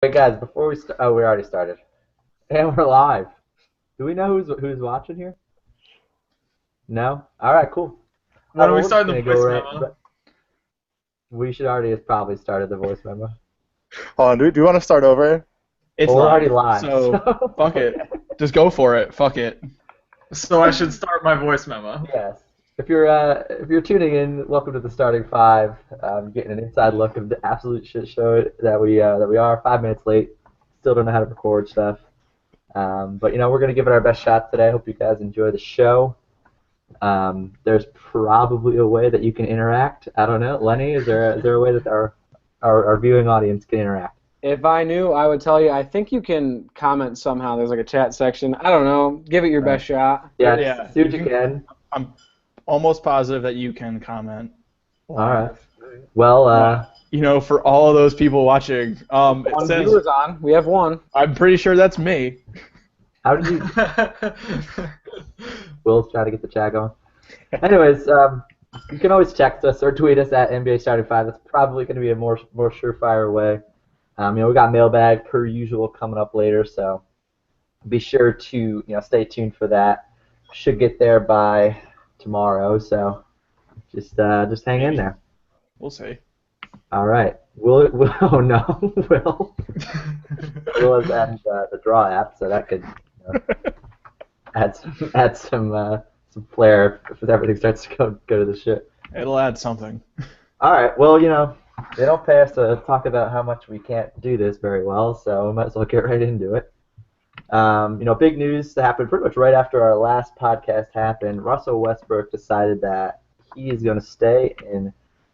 Wait, guys, before oh, we already started, and we're live. Do we know who's watching here? No. All right, cool. When are Well, we we're just starting gonna the go voice right. memo? We should already have probably started the voice memo. Hold on, do you want to start over? It's Well, we're already live, live, so so fuck it. okay. Just go for it. Fuck it. So I should start my voice memo. Yes. If you're tuning in, welcome to the starting five. Getting an inside look of the absolute shit show that we are 5 minutes late. Still don't know how to record stuff. But we're gonna give it our best shot today. Hope you guys enjoy the show. There's probably a way that you can interact. I don't know, Lenny. Is there a way that our viewing audience can interact? If I knew, I would tell you. I think you can comment somehow. There's like a chat section. I don't know. Give it your Right. best shot. Yeah, Yeah, see what you can. I'm almost positive that you can comment. All right. Well, For all of those people watching, it One says viewer's on. We have one. I'm pretty sure that's me. how did you? Will's trying to get the chat going. Anyways, you can always text us or tweet us at NBA Starting Five. That's probably going to be a more surefire way. We got mailbag per usual coming up later, so be sure to stay tuned for that. Should get there by tomorrow, so just hang in there. We'll see. All right. Oh no, Will has added the draw app, so that could add some flair if everything starts to go to the shit. It'll add something. All right. Well, they don't pay us to talk about how much we can't do this very well, so we might as well get right into it. Big news that happened pretty much right after our last podcast happened. Russell Westbrook decided that he is going to stay in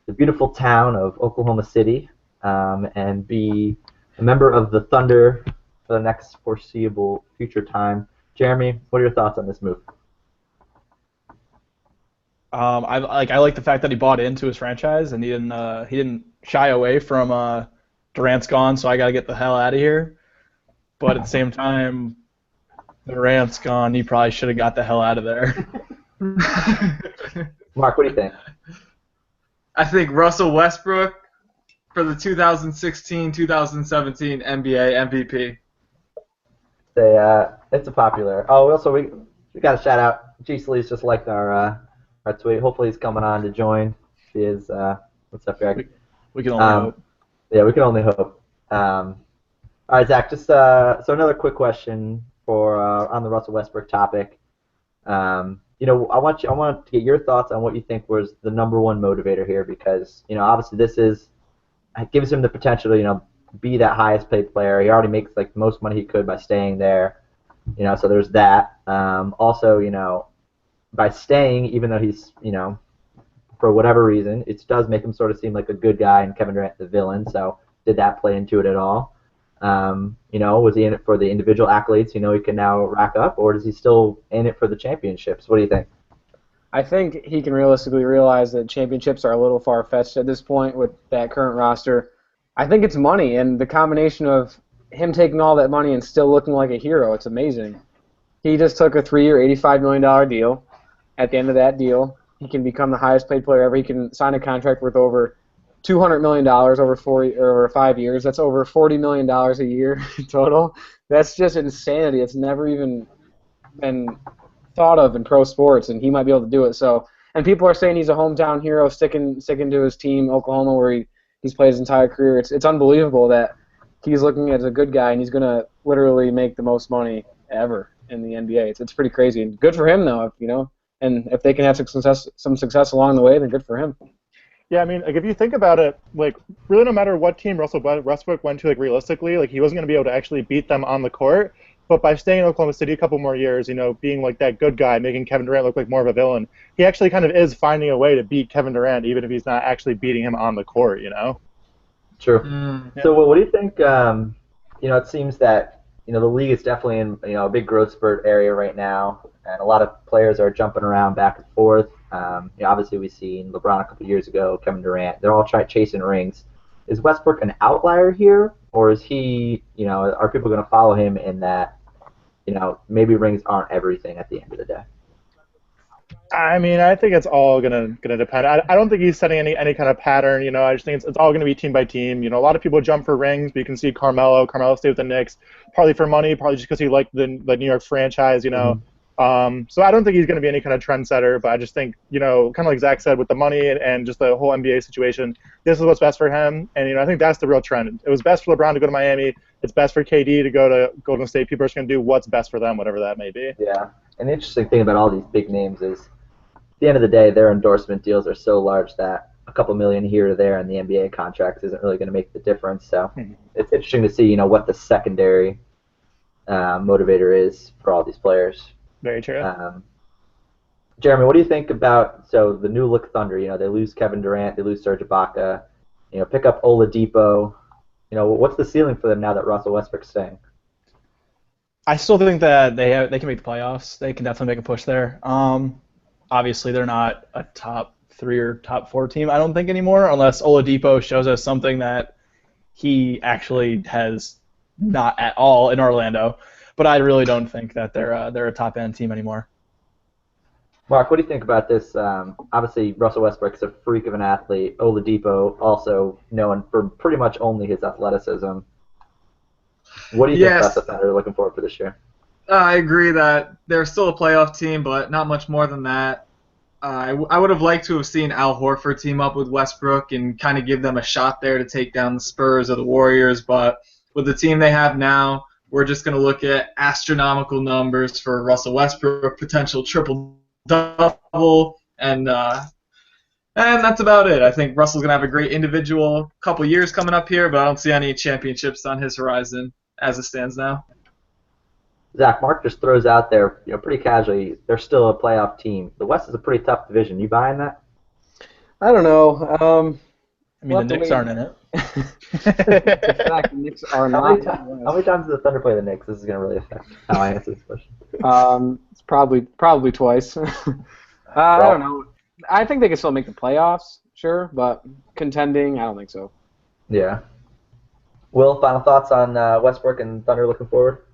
the beautiful town of Oklahoma City and be a member of the Thunder for the next foreseeable future time. Jeremy, what are your thoughts on this move? I like the fact that he bought into his franchise and he didn't shy away from Durant's gone, so I got to get the hell out of here. But at the same time, Durant's gone. He probably should have got the hell out of there. Mark, what do you think? I think Russell Westbrook for the 2016-2017 NBA MVP. It's a popular. Oh, also we got a shout out. G Slee's just liked our tweet. Hopefully he's coming on to join. He is. What's up, Greg? We can only hope. Yeah, we can only hope. All right, Zach. Just so another quick question for on the Russell Westbrook topic. I want to get your thoughts on what you think was the number one motivator here, because obviously this gives him the potential to be that highest paid player. He already makes like the most money he could by staying there. So there's that. Also, by staying, even though he's for whatever reason, it does make him sort of seem like a good guy and Kevin Durant the villain. So did that play into it at all? Was he in it for the individual accolades he can now rack up, or is he still in it for the championships? What do you think? I think he can realistically realize that championships are a little far-fetched at this point with that current roster. I think it's money, and the combination of him taking all that money and still looking like a hero, it's amazing. He just took a 3-year, $85 million deal. At the end of that deal, he can become the highest paid player ever. He can sign a contract worth over $200 million over 5 years. That's over $40 million a year total. That's just insanity. It's never even been thought of in pro sports, and he might be able to do it. So, and people are saying he's a hometown hero, sticking to his team, Oklahoma, where he's played his entire career. It's unbelievable that he's looking as a good guy, and he's going to literally make the most money ever in the NBA. It's pretty crazy, and good for him though. And if they can have some success along the way, then good for him. Yeah, I mean, like if you think about it, like really no matter what team Russell Westbrook went to, like realistically, like he wasn't going to be able to actually beat them on the court. But by staying in Oklahoma City a couple more years, being like that good guy, making Kevin Durant look like more of a villain, he actually kind of is finding a way to beat Kevin Durant, even if he's not actually beating him on the court. True. So what do you think? It seems that the league is definitely in a big growth spurt area right now, and a lot of players are jumping around back and forth. Obviously we've seen LeBron a couple years ago, Kevin Durant. They're all chasing rings. Is Westbrook an outlier here, or is he? Are people going to follow him in that? Maybe rings aren't everything at the end of the day. I mean, I think it's all gonna depend. I don't think he's setting any kind of pattern. I just think it's all gonna be team by team. A lot of people jump for rings, but you can see Carmelo. Carmelo stayed with the Knicks, partly for money, partly just because he liked the New York franchise. So I don't think he's gonna be any kind of trendsetter, but I just think kind of like Zach said, with the money and just the whole NBA situation, this is what's best for him. And I think that's the real trend. It was best for LeBron to go to Miami. It's best for KD to go to Golden State. People are just gonna do what's best for them, whatever that may be. Yeah. And the interesting thing about all these big names is, at the end of the day, their endorsement deals are so large that a couple million here or there in the NBA contracts isn't really going to make the difference. So it's interesting to see, what the secondary motivator is for all these players. Very true. Jeremy, what do you think about the new look Thunder? They lose Kevin Durant, they lose Serge Ibaka, pick up Oladipo. What's the ceiling for them now that Russell Westbrook's staying? I still think that they can make the playoffs. They can definitely make a push there. Obviously, they're not a top 3 or top 4 team, I don't think, anymore, unless Oladipo shows us something that he actually has not at all in Orlando. But I really don't think that they're a top-end team anymore. Mark, what do you think about this? Obviously, Russell Westbrook's a freak of an athlete. Oladipo, also known for pretty much only his athleticism. What do you think about the Thunder looking forward for this year? I agree that they're still a playoff team, but not much more than that. I would have liked to have seen Al Horford team up with Westbrook and kind of give them a shot there to take down the Spurs or the Warriors, but with the team they have now, we're just going to look at astronomical numbers for Russell Westbrook, potential triple-double, and that's about it. I think Russell's going to have a great individual couple years coming up here, but I don't see any championships on his horizon as it stands now. Zach, Mark just throws out there, pretty casually, they're still a playoff team. The West is a pretty tough division. You buying that? I don't know. The Knicks aren't in it. The Knicks are not. How many times does the Thunder play the Knicks? This is going to really affect how I answer this question. It's probably twice. I don't know. I think they can still make the playoffs, sure, but contending, I don't think so. Yeah. Will, final thoughts on Westbrook and Thunder looking forward?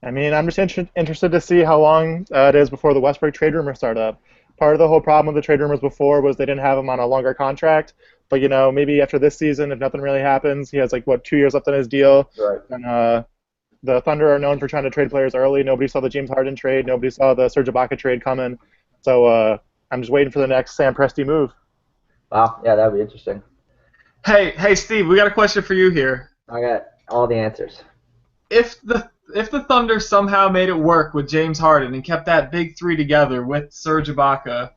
I mean, I'm just interested to see how long it is before the Westbrook trade rumors start up. Part of the whole problem with the trade rumors before was they didn't have him on a longer contract. But, maybe after this season, if nothing really happens, he has, 2 years left on his deal. Right. And the Thunder are known for trying to trade players early. Nobody saw the James Harden trade. Nobody saw the Serge Ibaka trade coming. So I'm just waiting for the next Sam Presti move. Wow, yeah, that would be interesting. Hey, Steve, we got a question for you here. I got all the answers. If the Thunder somehow made it work with James Harden and kept that big three together with Serge Ibaka,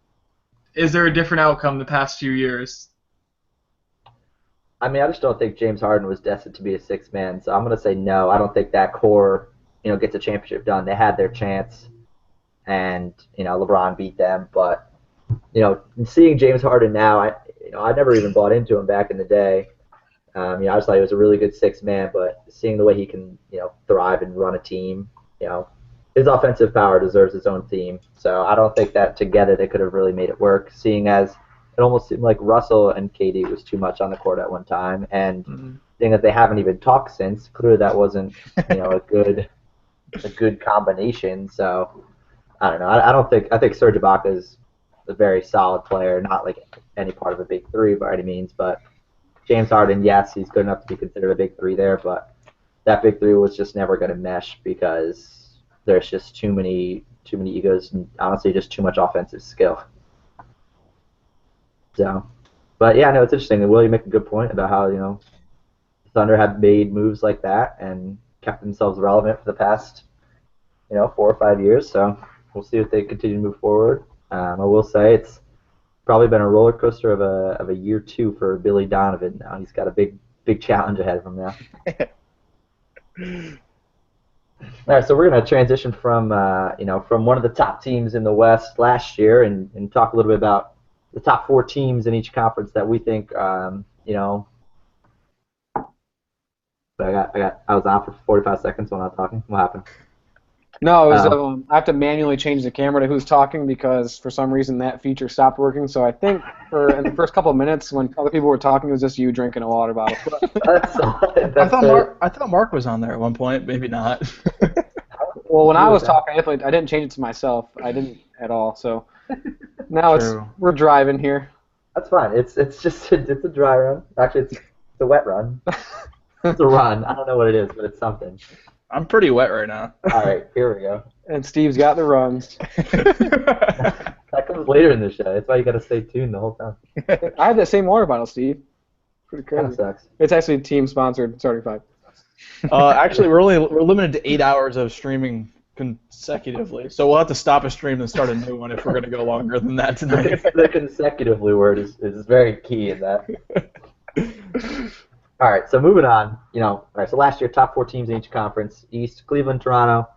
is there a different outcome the past few years? I mean, I just don't think James Harden was destined to be a sixth man, so I'm going to say no. I don't think that core, gets a championship done. They had their chance, and LeBron beat them. But seeing James Harden now, I never even bought into him back in the day. I just thought he was a really good sixth man, but seeing the way he can, thrive and run a team, his offensive power deserves its own team. So I don't think that together they could have really made it work, seeing as it almost seemed like Russell and KD was too much on the court at one time, and seeing that they haven't even talked since, clearly that wasn't, a good combination. So I don't know. I think Serge Ibaka is a very solid player, not like any part of a big three by any means, but James Harden, yes, he's good enough to be considered a big three there, but that big three was just never going to mesh because there's just too many egos and honestly just too much offensive skill. So, but yeah, no, it's interesting. Will, you make a good point about how Thunder have made moves like that and kept themselves relevant for the past 4 or 5 years. So we'll see if they continue to move forward. I will say it's probably been a roller coaster of a year 2 for Billy Donovan. Now he's got a big challenge ahead of him now. All right, so we're going to transition from from one of the top teams in the West last year and talk a little bit about the top 4 teams in each conference that we think But I was on for 45 seconds when I was talking. What happened? No, it was, I have to manually change the camera to who's talking because for some reason that feature stopped working. So I think in the first couple of minutes when other people were talking, it was just you drinking a water bottle. I thought Mark was on there at one point. Maybe not. Well, when I was talking, I didn't change it to myself. I didn't at all. So Now True. we're driving here. That's fine. It's just it's a dry run. Actually, it's a wet run. It's a run. I don't know what it is, but it's something. I'm pretty wet right now. All right, here we go. And Steve's got the runs. That comes later in the show. That's why you got to stay tuned the whole time. I had that same water bottle, Steve. Pretty Kind of crazy. sucks. It's actually team sponsored, certified. Actually, we're limited to 8 hours of streaming consecutively, so we'll have to stop a stream and start a new one if we're going to go longer than that tonight. The consecutively word is very key in that. All right, so moving on. All right. So last year, top 4 teams in each conference: East, Cleveland, Toronto,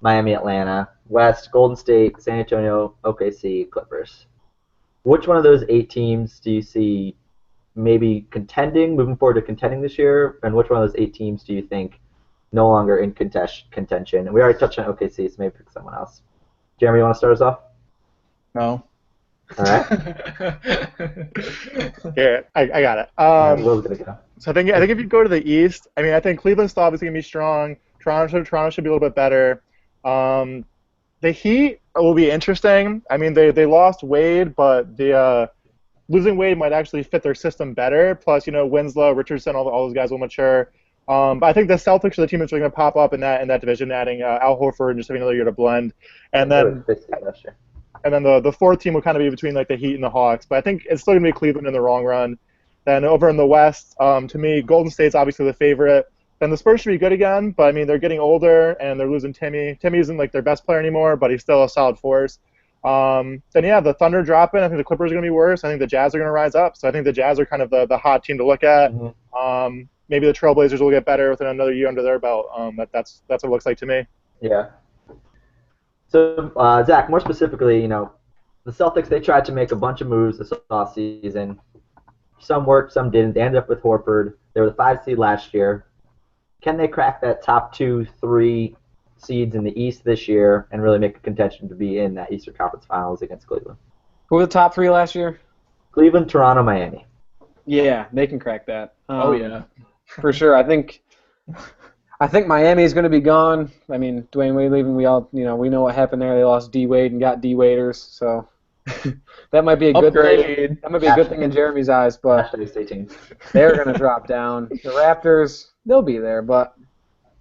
Miami, Atlanta; West, Golden State, San Antonio, OKC, Clippers. Which one of those 8 teams do you see maybe moving forward to contending this year, and which one of those 8 teams do you think no longer in contention? And we already touched on OKC, so maybe pick someone else. Jeremy, you want to start us off? No. All right. Here, I got it. Will's gonna go. So I think if you go to the East, I mean, I think Cleveland's still obviously gonna be strong. Toronto should be a little bit better. The Heat will be interesting. I mean, they lost Wade, but the losing Wade might actually fit their system better. Plus, Winslow, Richardson, all those guys will mature. But I think the Celtics are the team that's really going to pop up in that division, adding Al Horford and just having another year to blend. And then the 4th team will kind of be between like the Heat and the Hawks. But I think it's still going to be Cleveland in the long run. Then over in the West, to me, Golden State's obviously the favorite. Then the Spurs should be good again, but I mean they're getting older and they're losing Timmy. Timmy isn't like their best player anymore, but he's still a solid force. Then yeah, the Thunder dropping. I think the Clippers are going to be worse. I think the Jazz are going to rise up. So I think the Jazz are kind of the hot team to look at. Mm-hmm. Maybe the Trailblazers will get better within another year under their belt. That's what it looks like to me. Yeah. So Zach, more specifically, the Celtics, they tried to make a bunch of moves this offseason. Some worked, some didn't. They ended up with Horford. They were the 5 seed last year. Can they crack that top 2, 3 seeds in the East this year and really make a contention to be in that Eastern Conference Finals against Cleveland? Who were the top 3 last year? Cleveland, Toronto, Miami. Yeah, they can crack that. Oh yeah. For sure. I think Miami is going to be gone. I mean, Dwayne Wade leaving. We all, we know what happened there. They lost D Wade and got D Waders. So that might be a good thing. That might be a good thing in Jeremy's eyes, but they're going to drop down. The Raptors, they'll be there, but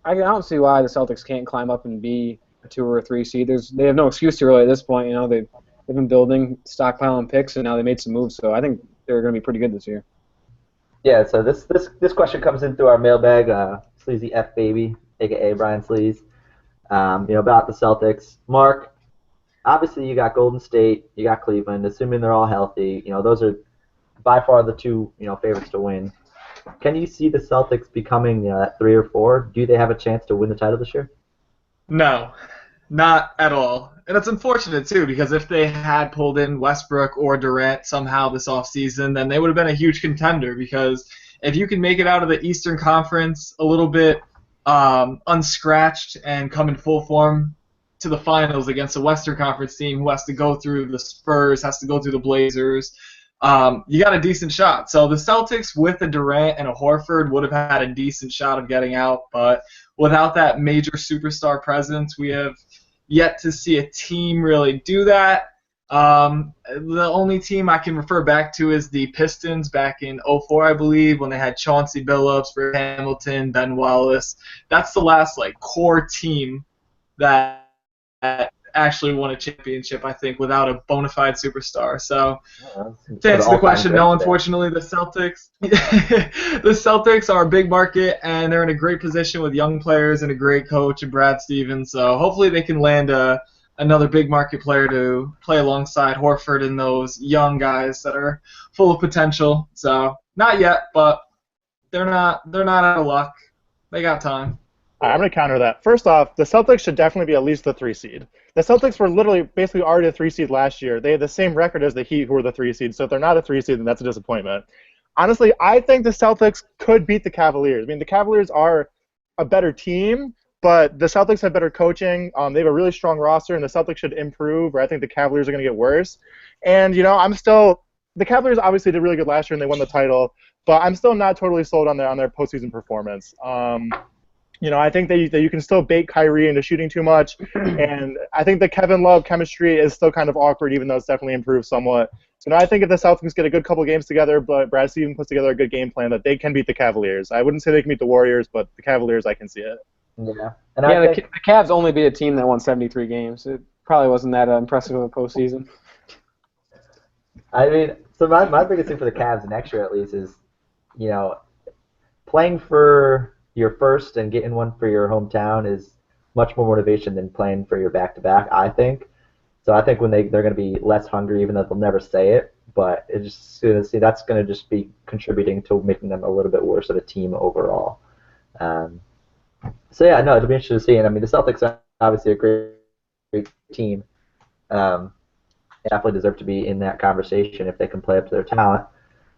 I don't see why the Celtics can't climb up and be a 2 or a 3 seed. They have no excuse to really at this point. They've been building, stockpiling picks, and now they made some moves. So I think they're going to be pretty good this year. Yeah, so this question comes in through our mailbag, Sleazy F Baby, a.k.a. Brian Sleaze, about the Celtics. Mark, obviously you got Golden State, you got Cleveland, assuming they're all healthy. Those are by far the 2, favorites to win. Can you see the Celtics becoming, that 3 or 4? Do they have a chance to win the title this year? No, not at all. And it's unfortunate, too, because if they had pulled in Westbrook or Durant somehow this offseason, then they would have been a huge contender, because if you can make it out of the Eastern Conference a little bit unscratched and come in full form to the finals against a Western Conference team who has to go through the Spurs, has to go through the Blazers, you got a decent shot. So the Celtics with a Durant and a Horford would have had a decent shot of getting out, but without that major superstar presence, we have yet to see a team really do that. The only team I can refer back to is the Pistons back in 2004, I believe, when they had Chauncey Billups, Rip Hamilton, Ben Wallace. That's the last core team that actually won a championship, I think, without a bona fide superstar. So to answer the question, no, unfortunately, the Celtics are a big market, and they're in a great position with young players and a great coach in Brad Stevens. So hopefully they can land another big market player to play alongside Horford and those young guys that are full of potential. So not yet, but they're not out of luck. They got time. I'm going to counter that. First off, the Celtics should definitely be at least the 3 seed. The Celtics were basically already a 3 seed last year. They had the same record as the Heat, who were the 3 seed. So if they're not a 3 seed, then that's a disappointment. Honestly, I think the Celtics could beat the Cavaliers. I mean, the Cavaliers are a better team, but the Celtics have better coaching. They have a really strong roster, and the Celtics should improve, or I think the Cavaliers are going to get worse. And, the Cavaliers obviously did really good last year, and they won the title, but I'm still not totally sold on their postseason performance. I think that you can still bait Kyrie into shooting too much, and I think the Kevin Love chemistry is still kind of awkward, even though it's definitely improved somewhat. So I think if the Celtics get a good couple games together, but Brad Stevens puts together a good game plan, that they can beat the Cavaliers. I wouldn't say they can beat the Warriors, but the Cavaliers, I can see it. Yeah. And Yeah, I think, the Cavs only beat a team that won 73 games. It probably wasn't that impressive of a postseason. I mean, so my biggest thing for the Cavs next year at least is, playing for your first and getting one for your hometown is much more motivation than playing for your back-to-back, I think. So I think when they're going to be less hungry, even though they'll never say it, but it's just that's going to just be contributing to making them a little bit worse of a team overall. So yeah, no, it'll be interesting to see. And I mean, the Celtics are obviously a great team. They definitely deserve to be in that conversation if they can play up to their talent.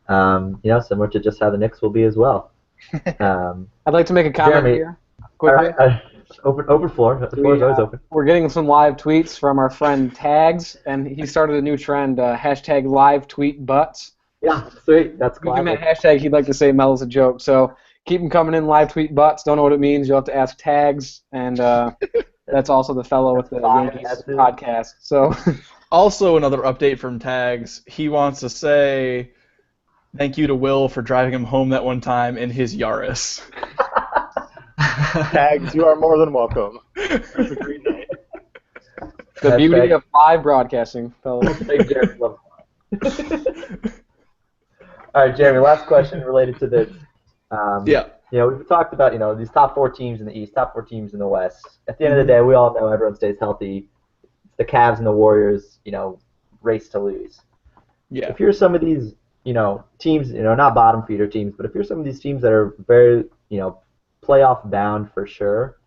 Similar to just how the Knicks will be as well. I'd like to make a comment Jeremy, here. Quickly. All right, open floor. The floor is always open. We're getting some live tweets from our friend Tags, and he started a new trend, hashtag live tweet butts. Yeah, sweet. That's Using that classic. hashtag, he'd like to say Melo's a joke. So keep them coming in, live tweet butts. Don't know what it means. You'll have to ask Tags, and that's also the fellow with the Yankees podcast. So Also, another update from Tags. He wants to say thank you to Will for driving him home that one time in his Yaris. Tags, you are more than welcome. It was a great night. the beauty of live broadcasting, fellas. Thank Jeremy. All right, Jeremy, last question related to this. Yeah. We've talked about, these top 4 teams in the East, top 4 teams in the West. At the end of the day, we all know everyone stays healthy. The Cavs and the Warriors, race to lose. Yeah. If you're some of these, teams, not bottom feeder teams, but if you're some of these teams that are very, playoff bound for sure,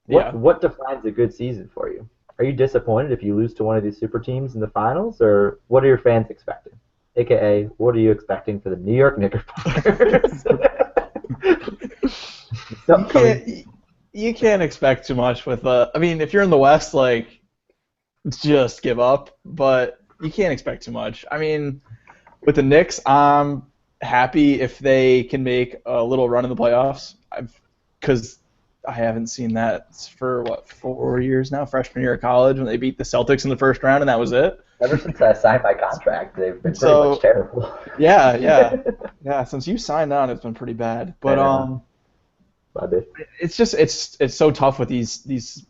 what defines a good season for you? Are you disappointed if you lose to one of these super teams in the finals, or what are your fans expecting? AKA, what are you expecting for the New York Knickerbockers? You can't expect too much with if you're in the West, just give up, but you can't expect too much. I mean, with the Knicks, I'm happy if they can make a little run in the playoffs, because I haven't seen that for 4 years now, freshman year of college, when they beat the Celtics in the first round and that was it. Ever since I signed my contract, they've been pretty much terrible. Yeah. Since you signed on, it's been pretty bad. But it's so tough with these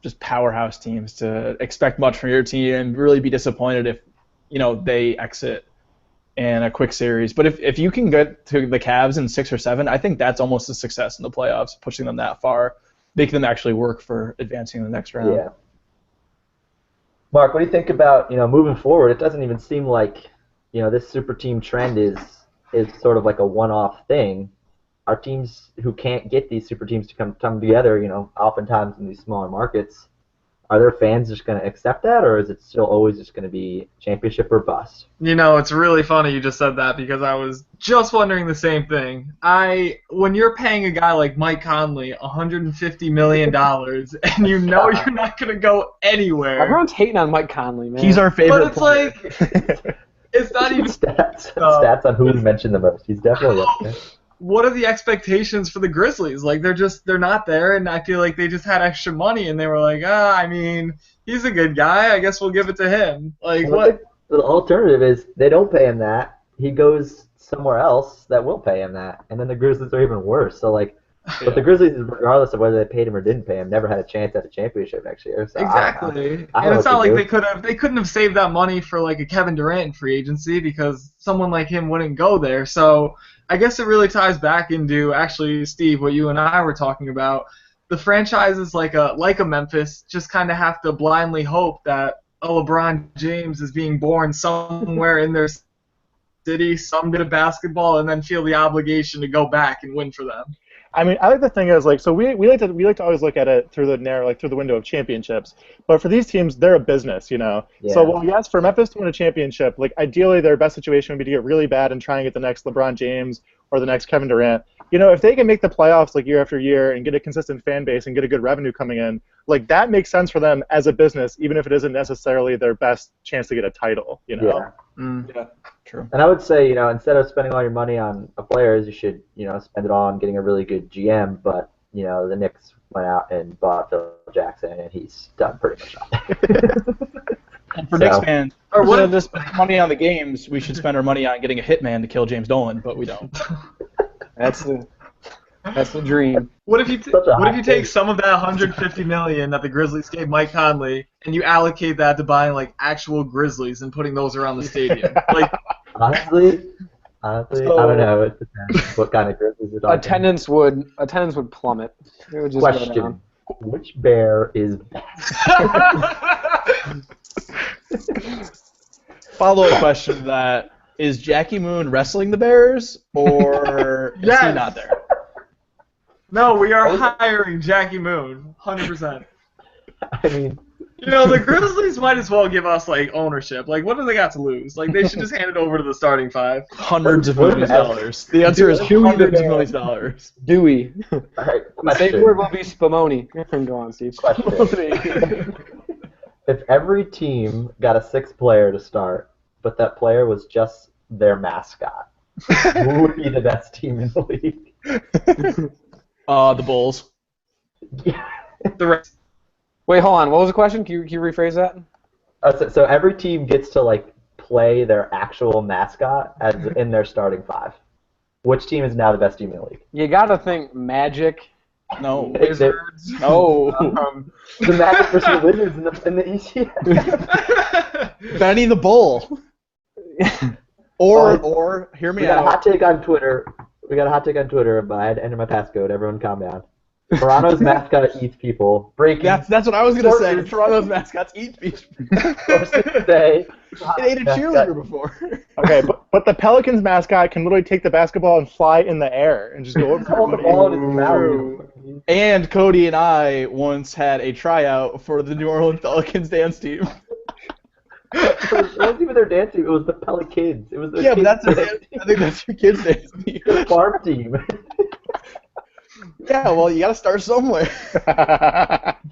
just powerhouse teams to expect much from your team and really be disappointed if they exit in a quick series. But if you can get to the Cavs in 6 or 7, I think that's almost a success in the playoffs, pushing them that far, making them actually work for advancing in the next round. Yeah. Mark, what do you think about moving forward? It doesn't even seem like this super team trend is sort of like a one-off thing. Are teams who can't get these super teams to come together, oftentimes in these smaller markets, are their fans just going to accept that, or is it still always just going to be championship or bust? It's really funny you just said that, because I was just wondering the same thing. When you're paying a guy like Mike Conley $150 million, and you're not going to go anywhere. Everyone's hating on Mike Conley, man. He's our favorite But it's player. it's not even stats on who we mentioned the most. He's definitely up there. What are the expectations for the Grizzlies? They're not there, and I feel like they just had extra money, and they were like, he's a good guy. I guess we'll give it to him. What? The alternative is they don't pay him that. He goes somewhere else that will pay him that, and then the Grizzlies are even worse. So but the Grizzlies, regardless of whether they paid him or didn't pay him, never had a chance at a championship next year. So Exactly. I don't And it's know not what like to they couldn't have saved that money for a Kevin Durant in free agency, because someone like him wouldn't go there. So I guess it really ties back into, actually, Steve, what you and I were talking about. The franchises like a Memphis just kind of have to blindly hope that a LeBron James is being born somewhere in their city, some bit of basketball, and then feel the obligation to go back and win for them. I mean, I think the thing is, so we like to always look at it through through the window of championships. But for these teams, they're a business, Yeah. So yes, for Memphis to win a championship, ideally their best situation would be to get really bad and try and get the next LeBron James or the next Kevin Durant. If they can make the playoffs year after year and get a consistent fan base and get a good revenue coming in, that makes sense for them as a business, even if it isn't necessarily their best chance to get a title. Yeah. Yeah, true. And I would say, instead of spending all your money on players, you should, spend it all on getting a really good GM. But, the Knicks went out and bought Phil Jackson, and he's done pretty much nothing. And for Knicks fans, Or what instead if- of just spending money on the games, we should spend our money on getting a hitman to kill James Dolan, but we don't. That's the dream. What if you Such a what if hot you take take. some of that 150 million that the Grizzlies gave Mike Conley and you allocate that to buying like actual Grizzlies and putting those around the stadium? Like Honestly, I don't know. It depends what kind of Grizzlies you're talking. Attendance would plummet. It would just go Question: down. which bear is best? Follow-up question to that, is Jackie Moon wrestling the Bears, or is he Yes. not there? no, we are hiring Jackie Moon, 100%. I mean, The Grizzlies might as well give us like ownership. Like, what do they got to lose? Like, they should just hand it over to the starting five. Hundreds of What millions if- of dollars. The answer is Dewey the hundreds of Bear. millions of dollars. Dewey. all right. The safe Question. word will be Spumoni. Go on, Steve. Question. If every team got a sixth player to start, but that player was just their mascot, who would be the best team in the league? The Bulls. The rest. Wait, hold on. What was the question? Can you rephrase that? So every team gets to play their actual mascot as in their starting five. Which team is now the best team in the league? You gotta think Magic. No. Wizards. No. The Magic versus the Wizards in the ECF. Benny the Bull. Or hear me We got a out. hot take on Twitter. But I had to enter my passcode. Everyone calm down. Toronto's mascot eats people. Breaking That's what I was gonna say. Sources- Toronto's mascots eat fish. sources say It ate a mascot- cheerleader before. Okay, but the Pelicans mascot can literally take the basketball and fly in the air and just go over Hold the everybody. ball in his mouth. And Cody and I once had a tryout for the New Orleans Pelicans dance team. It wasn't even their dance team. It was the Pelicans. It was the Yeah, but that's kids' their dance I think that's your kids' dance team. the farm team. Yeah, well, you gotta start somewhere.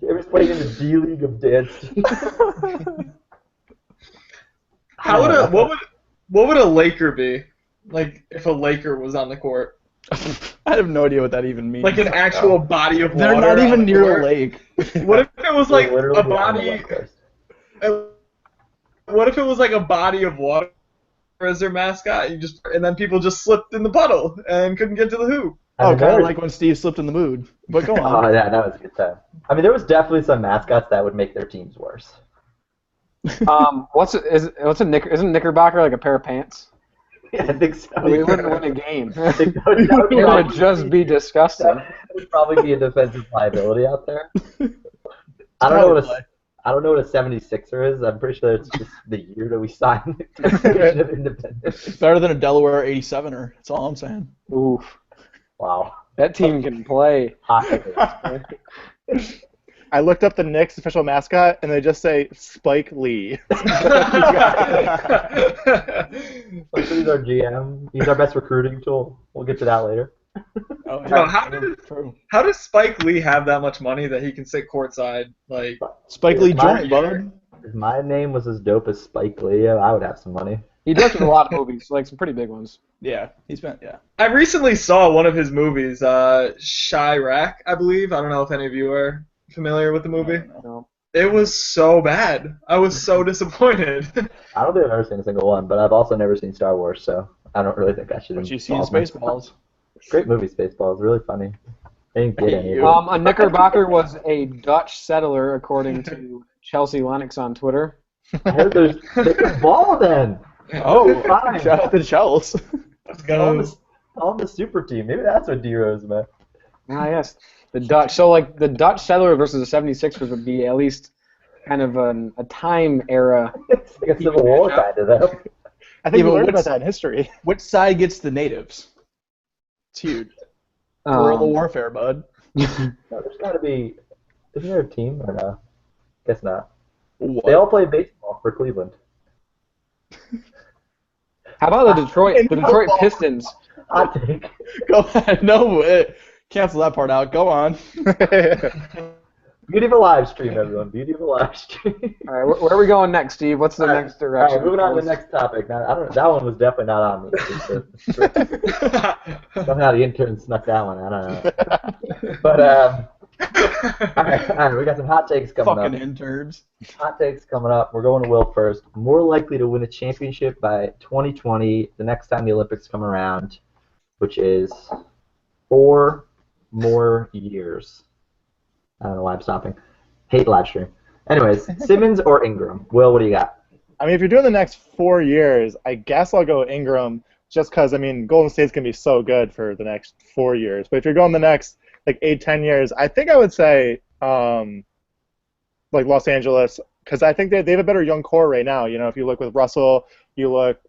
It was playing in the D League of dance team. What would a Laker be? Like if a Laker was on the court, I have no idea what that even means. like an actual body of water. They're not on even the near court? a lake. What if it was like Literally a on the body? West Coast. What if it was like a body of water as their mascot? And then people just slipped in the puddle and couldn't get to the hoop. I Oh, mean, kind there of was- like when Steve slipped in the mood. But go Oh, on. yeah, that was a good time. I mean, there was definitely some mascots that would make their teams worse. Isn't Knickerbocker like a pair of pants? Yeah, I think so. We wouldn't win a game. I think that It would would just be disgusting. that would probably be a defensive liability out there. I don't know what a 76er is. I'm pretty sure it's just the year that we signed the Declaration of Independence. Better than a Delaware 87er. That's all I'm saying. Oof. Wow. That team can play. Hot take. I looked up the Knicks official mascot, and they just say Spike Lee. Like, he's our GM. He's our best recruiting tool. We'll get to that later. Oh, Bro, how did- True. How does Spike Lee have that much money that he can sit courtside? Like, Spike Lee My- joint, bud. If my name was as dope as Spike Lee, I would have some money. He directed a lot of movies, like some pretty big ones. Yeah, he's been, yeah. I recently saw one of his movies, Chirac, I believe. I don't know if any of you are familiar with the movie. No. It was so bad. I was so disappointed. I don't think I've ever seen a single one, but I've also never seen Star Wars, so I don't really think I should. What you see in involve myself. Spaceballs. Great movie, Spaceballs. Really funny. I didn't get any of it. A Knickerbocker was a Dutch settler, according to Chelsea Lennox on Twitter. I heard there's ball then. Oh, Fine. shout out to Chels. Let's On the super team. Maybe that's what D-Rose meant. Ah, yes. The Dutch. So, like, the Dutch settler versus the 76ers would be at least kind of a time era. It's like a Civil War kind of, though. I think Yeah, we but learned about what's- that in history. Which side gets the natives? It's huge. Guerrilla warfare, bud. No, there's got to be. Isn't there a team or no? Guess not. What? They all play baseball for Cleveland. How about the Detroit Pistons? Hot take. Go ahead. No, cancel that part out. Go on. Beauty of a live stream, everyone. Beauty of a live stream. All right, where are we going next, Steve? What's the next All direction? right, moving on to the next topic. Now, I don't. That one was definitely not on me. Somehow the intern snuck that one. I don't know. But all right, we got some hot takes coming Fucking up. interns. Hot takes coming up. We're going to Will first. More likely to win a championship by 2020, the next time the Olympics come around, which is 4 more years. I don't know why I'm stopping. Hate live stream. Anyways, Simmons or Ingram? Will, what do you got? I mean, if you're doing the next 4 years, I guess I'll go Ingram just because, I mean, Golden State's going to be so good for the next 4 years. But if you're going the next, 8-10 years, I think I would say, Los Angeles, because I think they have a better young core right now. You know, if you look with Russell, you look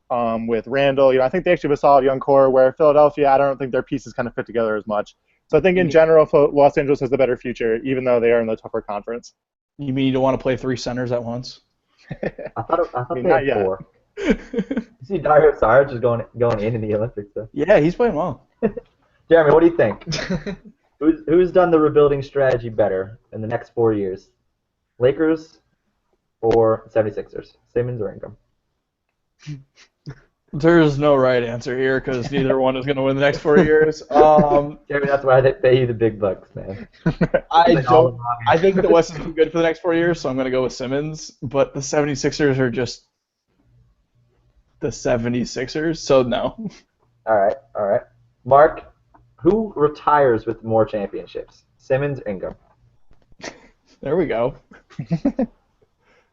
with Randall, I think they actually have a solid young core, where Philadelphia, I don't think their pieces kind of fit together as much. So I think in general, Los Angeles has the better future, even though they are in the tougher conference. You mean you don't want to play 3 centers at once? I thought they not had yet. 4. You see Dario Saric is going in the Olympics, though. Yeah, he's playing well. Jeremy, what do you think? Who's done the rebuilding strategy better in the next 4 years? Lakers or 76ers? Simmons or Ingram? There's no right answer here because neither one is going to win the next 4 years. Jeremy, that's why they pay you the big bucks, man. I think the West is too good for the next 4 years, so I'm going to go with Simmons. But the 76ers are just the 76ers, so no. All right. Mark, who retires with more championships? Simmons, Ingram. There we go.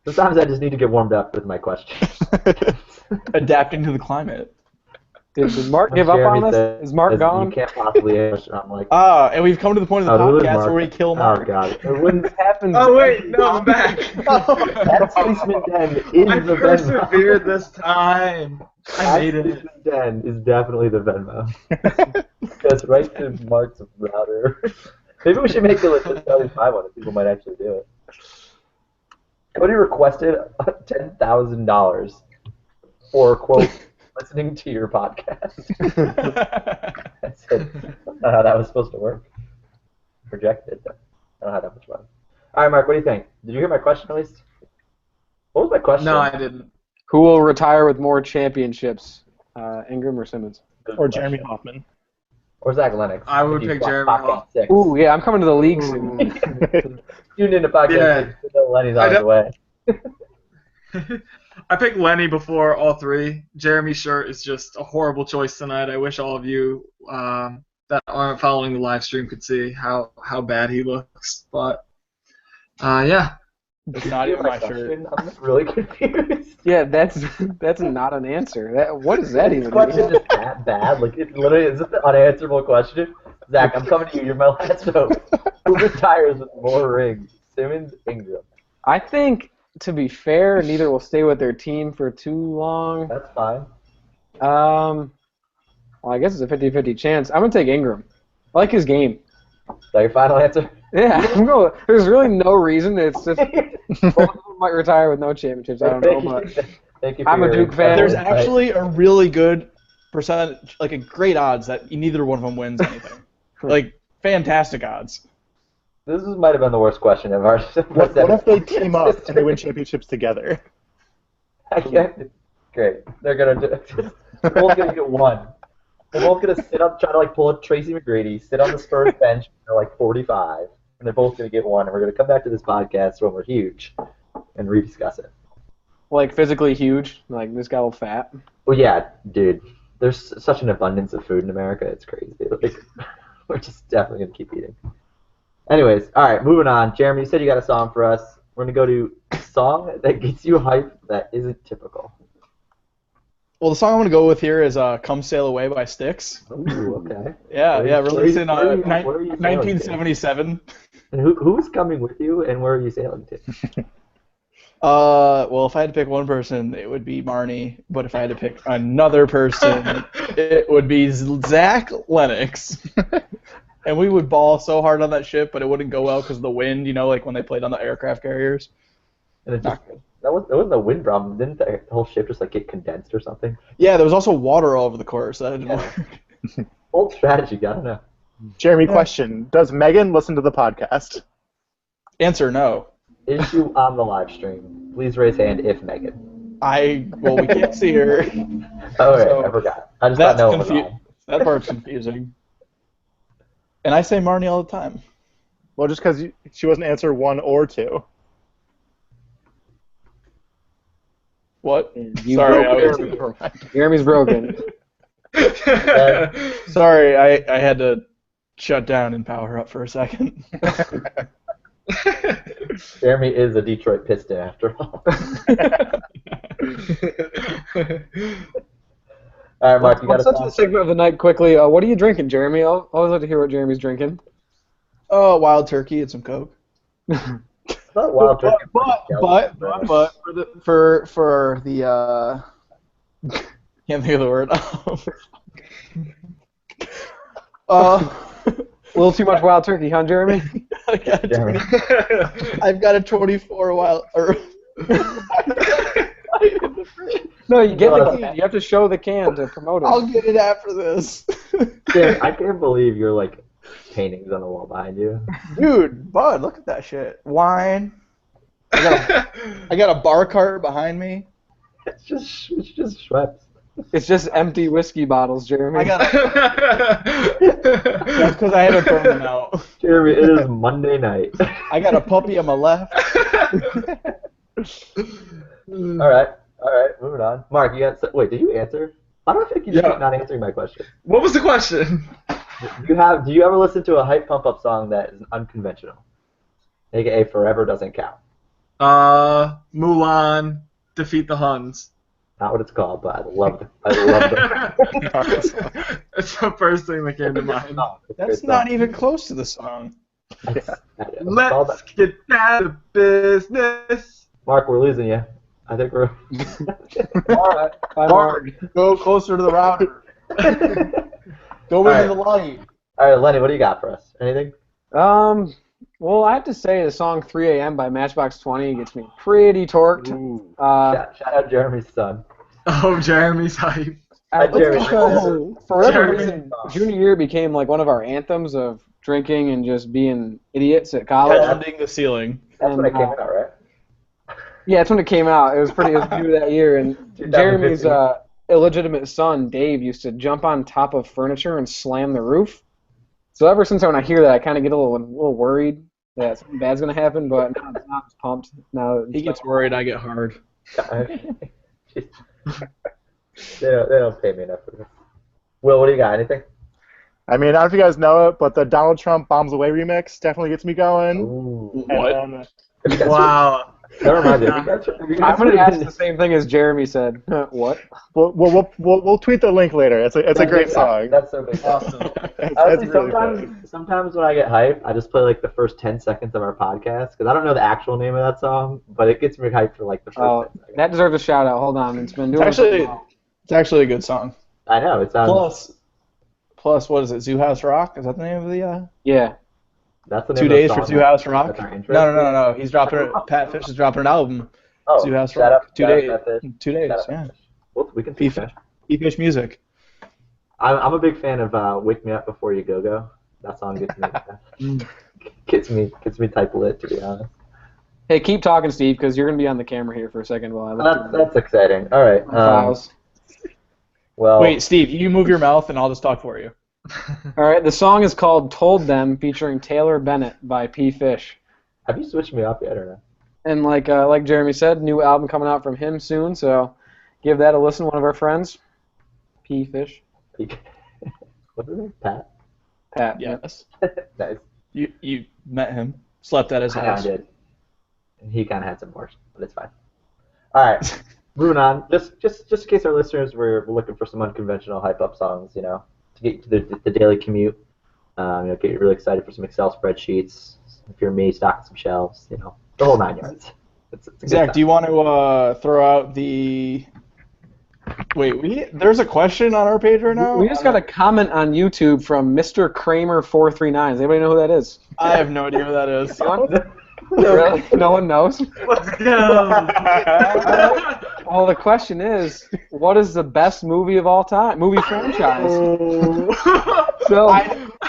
Sometimes I just need to get warmed up with my questions. Adapting to the climate. Did Mark give up on this? Is Mark gone? You can't possibly answer. I'm like, And we've come to the point of the podcast where we kill Mark. Oh, God. It wouldn't Happens. Oh wait, no, I'm back. That Policeman Den is I the persevered Venmo. this time. I made it. Policeman Den is definitely the Venmo. Goes right to Mark's router. Maybe we should make it like this $5 if people might actually do it. Cody requested $10,000 for, quote, listening to your podcast. I said, I don't know how that was supposed to work. Projected. I don't have that much money. All right, Mark, what do you think? Did you hear my question at least? What was my question? No, I didn't. Who will retire with more championships, Ingram or Simmons? Good Or question. Jeremy Hoffman. Or Zach Lennox. I would pick Jeremy Hoffman. Ooh, yeah, I'm coming to the league soon. Tune into podcast. Yeah. Lenny's on his way. I picked Lenny before all 3. Jeremy Shirt is just a horrible choice tonight. I wish all of you that aren't following the live stream could see how bad he looks. But yeah. It's not even my shirt. I'm really confused. Yeah, that's not an answer. What does that This even question mean? is that bad. Like, it literally is this an unanswerable question? Zach, I'm coming to you. You're my last vote. Who retires with more rings? Simmons, Ingram. I think, to be fair, neither will stay with their team for too long. That's fine. Well, I guess it's a 50-50 chance. I'm gonna take Ingram. I like his game. Is that your final answer? Yeah, I'm going. There's really no reason. It's just both of them might retire with no championships. I don't know, but Thank you for I'm a your Duke fan. There's insight. actually a really good percentage, like a great odds that neither one of them wins anything. Like, fantastic odds. This might have been the worst question of ours. What if they team up and they win championships together? I can't. Great. They're gonna do. They're both gonna get one. They're both gonna sit up, try to like pull a Tracy McGrady, sit on the Spurs bench. They're like 45, and they're both gonna get one. And we're gonna come back to this podcast when we're huge, and rediscuss it. like physically huge. Like this guy will fat. Well, yeah, dude. There's such an abundance of food in America. It's crazy. Like, we're just definitely gonna keep eating. Anyways, all right, moving on. Jeremy, you said you got a song for us. We're gonna go to a song that gets you hyped that isn't typical. Well, the song I'm going to go with here is Come Sail Away by Styx. Ooh, okay. Yeah, released in where are you sailing to? 1977. And who's coming with you, and where are you sailing to? Well, if I had to pick one person, it would be Marnie. But if I had to pick another person, it would be Zach Lennox. And we would ball so hard on that ship, but it wouldn't go well because of the wind, you know, like when they played on the aircraft carriers. And it just that wasn't a wind problem. Didn't the whole ship just like get condensed or something? Yeah, there was also water all over the course. So that didn't work. Old strategy, I don't know. Jeremy, question: does Megan listen to the podcast? Answer no. Issue on the live stream. Please raise hand if Megan. Well, we can't see her. Oh, right, So, I forgot. I just thought That's no one was on. That part's confusing. And I say Marnie all the time. Well, just because she wasn't answer 1 or 2. What? You Sorry, broke Jeremy's broken. Sorry, I had to shut down and power up for a second. Jeremy is a Detroit Piston after all. All right, Mark, you got Let's a touch song? the segment of the night quickly. What are you drinking, Jeremy? I'll always like to hear what Jeremy's drinking. Oh, wild turkey and some Coke. It's not wild turkey. But for the can't think of the word. A little too much wild turkey, huh, Jeremy? Jeremy. I've got a 24 wild. No, you get the can. You have to show the can to promote it. I'll get it after this. Dude, I can't believe you're like paintings on the wall behind you. Dude, bud, look at that shit. Wine. I got a bar cart behind me. It's just Schweppes. It's just empty whiskey bottles, Jeremy. I got. That's because I haven't thrown them out. Jeremy, it is Monday night. I got a puppy on my left. All right, moving on. Mark, wait, did you answer? I don't think you just keep not answering my question. What was the question? Do you ever listen to a hype pump up song that is unconventional? AKA Forever Doesn't Count. Mulan, Defeat the Huns. Not what it's called, but I love the That's the first thing that came to mind. That's not even close to the song. Let's get down to business. Mark, we're losing you. I think we're. Alright, Mark, go closer to the router. Go into the light. All right, Lenny, what do you got for us? Anything? Well, I have to say the song 3 AM by Matchbox 20 gets me pretty torqued. Shout out Jeremy's son. Oh, Jeremy's hype. Jeremy. For whatever Jeremy. reason, junior year became like one of our anthems of drinking and just being idiots at college. Pounding the ceiling. That's when it came out, right? Yeah, that's when it came out. It was new that year. And Jeremy's illegitimate son, Dave, used to jump on top of furniture and slam the roof. So ever since when I hear that, I kind of get a little worried that something bad's going to happen, but now it's not pumped. Now He gets worried, I get hard. they don't pay me enough for this. Will, what do you got? Anything? I mean, I don't know if you guys know it, but the Donald Trump Bombs Away remix definitely gets me going. Ooh. And then, Wow. That reminds me. I'm going to ask the same thing as Jeremy said. What? we'll tweet the link later. It's a great song. That's so big. Awesome. It's really good. Sometimes when I get hyped, I just play like the first 10 seconds of our podcast because I don't know the actual name of that song, but it gets me hyped for like the first 10 seconds. That deserves a shout out. Hold on. It's been doing It's actually a good song. I know, it sounds... Plus, what is it? Zoo House Rock? Is that the name of the? Yeah. That's the name 2 of the days for song. Zoo House Rock. That's our intro. No. He's dropping. Pat Fish is dropping an album. Oh, Zoo House shout Rock. out- 2 shout out days. Pat Fish. 2 days. Shout out Yeah. Pat Fish. Well, we can P see Fish music. I'm a big fan of "Wake Me Up Before You Go Go." That song gets me type lit, to be honest. Hey, keep talking, Steve, because you're going to be on the camera here for a second while I look That's exciting. All right. files. Well, Wait, Steve, you move your mouth and I'll just talk for you. All right, the song is called "Told Them," featuring Taylor Bennett by P. Fish. have you switched me up yet or not? And like Jeremy said, new album coming out from him soon, so give that a listen. One of our friends, P. Fish. What's his name? Pat. Pat. Yes. Nice. You met him. Slept at his I know I house. did. He kind of had some horse, but it's fine. All right, moving on. Just in case our listeners were looking for some unconventional hype up songs, to get you to the daily commute, get you really excited for some Excel spreadsheets. If you're me, stocking some shelves, the whole 9 yards. It's a good Zach, time. do you want to throw out the? Wait, there's a question on our page right now. We just got a comment on YouTube from Mr. Kramer439. Does anybody know who that is? I have no idea who that is. Really? No one knows? Let's go. Well, the question is, what is the best movie of all time? Movie franchise. So,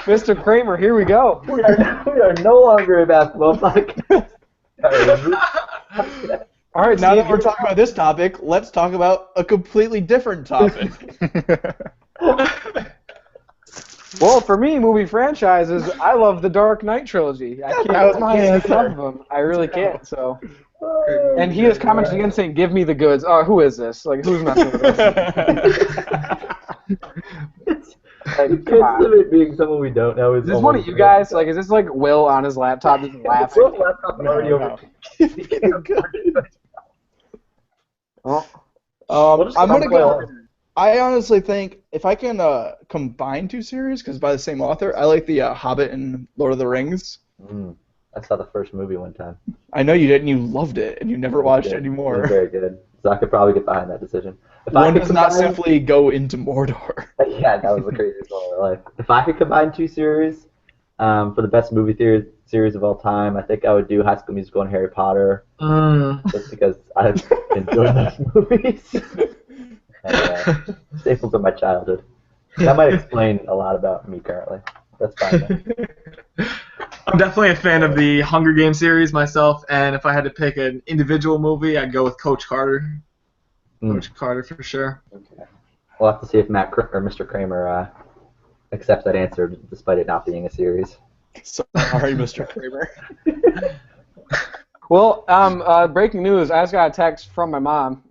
Mr. Kramer, here we go. We are no longer a basketball podcast. All right, now that we're talking about this topic, let's talk about a completely different topic. Well, for me, movie franchises, I love the Dark Knight trilogy. I can't get enough of them. I really can't. So, and he has commented again saying, "Give me the goods." Oh, who is this? Like, who's messing with this? Like, come on. It being someone we don't know is Is this one of you guys? Like, is this like Will on his laptop just laughing? Will's laptop is already over. Oh, I'm gonna go. I honestly think if I can combine two series, because by the same author, I like the Hobbit and Lord of the Rings. I saw the first movie one time. I know you did, and you loved it, and you never watched it It anymore. was very good. So I could probably get behind that decision. If One I could does not combine- simply go into Mordor. Yeah, that was the craziest one of my life. If I could combine two series for the best movie series of all time, I think I would do High School Musical and Harry Potter, just because I enjoyed those movies. And, staples of my childhood. That might explain a lot about me currently. That's fine. I'm definitely a fan of the Hunger Games series myself, and if I had to pick an individual movie, I'd go with Coach Carter. Coach Carter for sure. Okay. We'll have to see if Mr. Kramer accepts that answer, despite it not being a series. Sorry, Mr. Kramer. well, breaking news. I just got a text from my mom.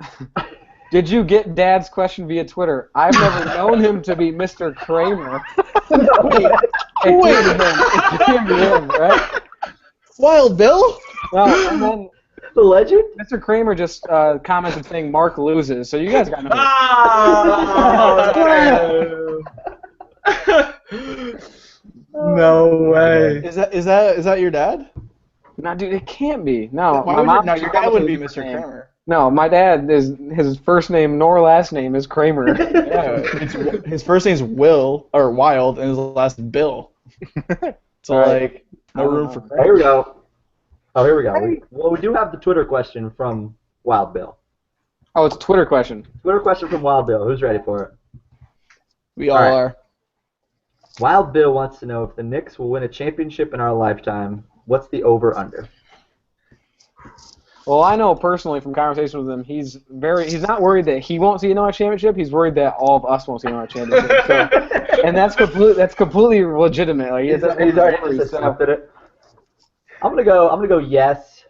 Did you get Dad's question via Twitter? I've never known him to be Mr. Kramer. Wait a minute, right? Wild Bill? Well, and then The legend? Mr. Kramer just commented saying Mark loses, so you guys got no. No way. Is that your dad? No, dude, it can't be. No, Why my would mom. your dad would be Mr. Kramer. No, my dad is his first name nor last name is Kramer. Yeah, his first name's Will or Wild, and his last is Bill. So Right. no room for Here Kramer. we go. Oh, here we go. We do have the Twitter question from Wild Bill. Oh, it's a Twitter question. Twitter question from Wild Bill. Who's ready for it? We all All right. are. Wild Bill wants to know if the Knicks will win a championship in our lifetime. What's the over/under? Well, I know personally from conversation with him, he's not worried that he won't see another championship. He's worried that all of us won't see another championship. So, and that's completely legitimate. Like, He's already just accepted it. I'm gonna go yes.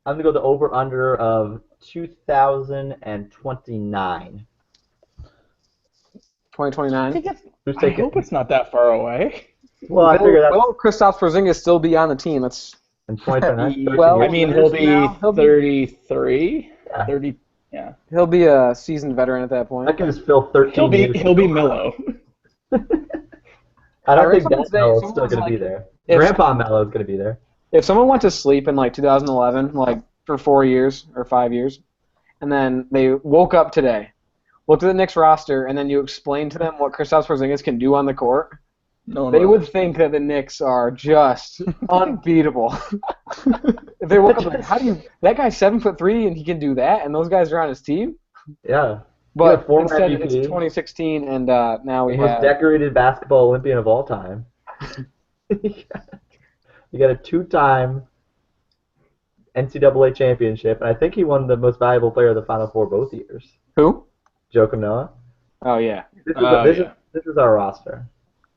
I'm gonna go the over/under of 2029. 2029. Who's I taking? hope it's not that far away. Well, I figure that's Will Kristaps Porzingis still be on the team? That's in 2029. Well, I mean, he'll be He'll be- 33, Yeah. 30. Yeah, he'll be a seasoned veteran at that point. I can just fill 13 years. he'll be Milo. I I don't heard think someone that say- Melo's someone still was going to be like, there. if- Grandpa Melo's going to be there. If someone went to sleep in like 2011, like for 4 years or 5 years, and then they woke up today, looked at the Knicks roster, and then you explain to them what Kristaps Porzingis can do on the court, No, they would think that the Knicks are just unbeatable. If they woke up like, how do you? That guy's 7'3" and he can do that, and those guys are on his team. Yeah. But former instead, MVP. it's 2016, and now we Most have. decorated basketball Olympian of all time. You got a 2-time NCAA championship, and I think he won the most valuable player of the Final Four both years. Who? Joakim Noah. Oh yeah. This is our roster.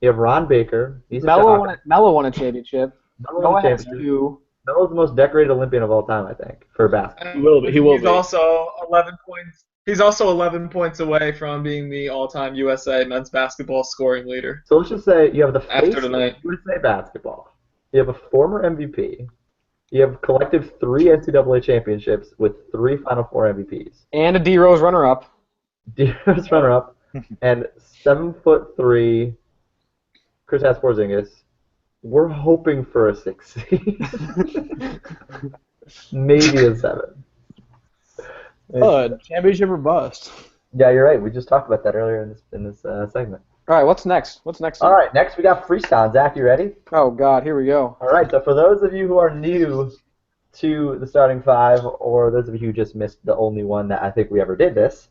You have Ron Baker. He's Melo won a championship. Melo Noah won a has championship. 2. Melo's the most decorated Olympian of all time, I think, for basketball. He will be. He's also 11 points. He's also 11 points away from being the all-time USA men's basketball scoring leader. So let's just say you have the face After tonight. of USA basketball. You have a former MVP. You have collective 3 NCAA championships with 3 Final Four MVPs. And a D Rose runner-up. Dearest runner-up, and 7'3" Kristaps Porzingis. We're hoping for a 6 seed. Maybe a 7. Championship or bust. Yeah, you're right. We just talked about that earlier in this segment. All right, what's next? What's next? All right, next we got freestyle. Zach, you ready? Oh God, here we go. All right, so for those of you who are new to the starting five, or those of you who just missed the only one that I think we ever did this,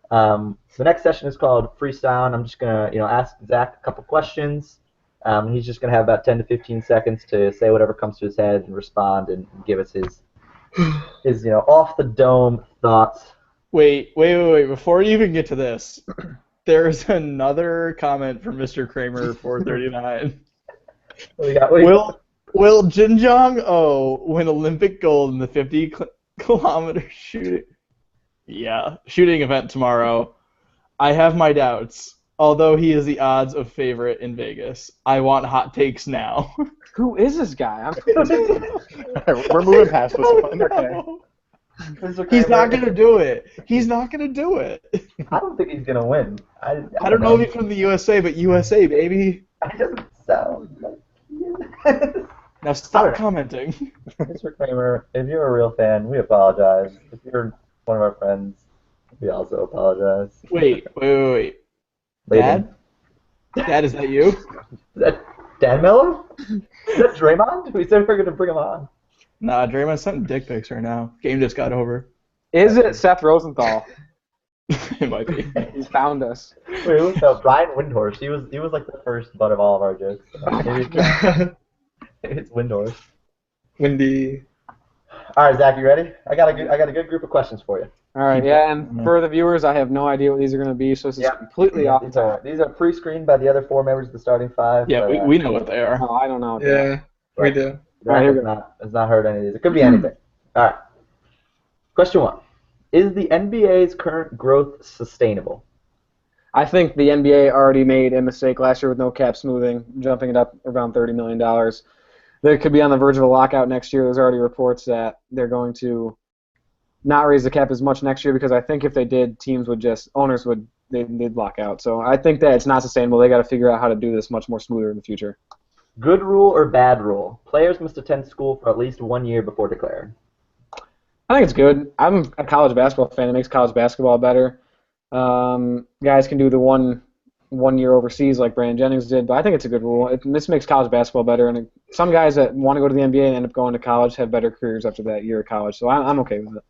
the next session is called Freestyle, and I'm just going to ask Zach a couple questions. He's just going to have about 10 to 15 seconds to say whatever comes to his head and respond and give us his off the dome thoughts. Wait. Before you even get to this, there's another comment from Mr. Kramer 439. Will Jin Jong Oh win Olympic gold in the 50-kilometer shooting event tomorrow? I have my doubts. Although he is the odds of favorite in Vegas. I want hot takes now. Who is this guy? We're moving past this one. Okay. He's not going to do it. He's not going to do it. I don't think he's going to win. I don't know if he's from the USA, but USA, baby. It doesn't sound like Now stop commenting. Mr. Kramer, if you're a real fan, we apologize. If you're one of our friends, we also apologize. Wait. Dad? Dad, is that you? Is that Dan Miller? Is that Draymond? We said we were going to bring him on. Nah, Draymond's sending dick pics right now. Game just got over. Is it Seth Rosenthal? It might be. He's found us. Wait, who was that? Brian Windhorst. He was like the first butt of all of our jokes. Maybe it's Windhorst. Windy. All right, Zach, you ready? I got a good group of questions for you. All right, yeah, and for the viewers, I have no idea what these are going to be, so this is completely off the top. These are pre-screened by the other four members of the starting five. Yeah, but, we know what they are. No, I don't know. Yeah, we do. Zach has not heard any of these. It could be anything. All right. Question 1. Is the NBA's current growth sustainable? I think the NBA already made a mistake last year with no cap smoothing, jumping it up around $30 million. They could be on the verge of a lockout next year. There's already reports that they're going to not raise the cap as much next year because I think if they did, they'd lock out. So I think that it's not sustainable. They got to figure out how to do this much more smoother in the future. Good rule or bad rule? Players must attend school for at least 1 year before declaring. I think it's good. I'm a college basketball fan. It makes college basketball better. Guys can do the one year overseas like Brandon Jennings did, but I think it's a good rule. This makes college basketball better, and some guys that want to go to the NBA and end up going to college have better careers after that year of college, so I'm okay with it.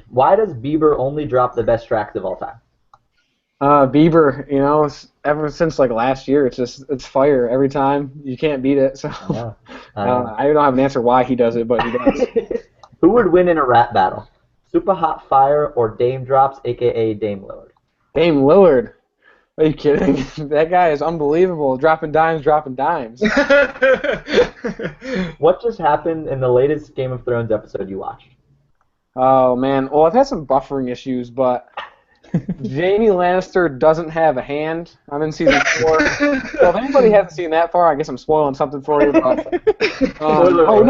Why does Bieber only drop the best tracks of all time? Bieber, ever since like last year, it's fire every time. You can't beat it, so I don't have an answer why he does it, but he does. Who would win in a rap battle? Super Hot Fire or Dame Drops, a.k.a. Dame Lillard? Dame Lillard. Are you kidding? That guy is unbelievable. Dropping dimes. What just happened in the latest Game of Thrones episode you watched? Oh, man. Well, I've had some buffering issues, but Jaime Lannister doesn't have a hand. I'm in season 4. So if anybody hasn't seen that far, I guess I'm spoiling something for you. But, no.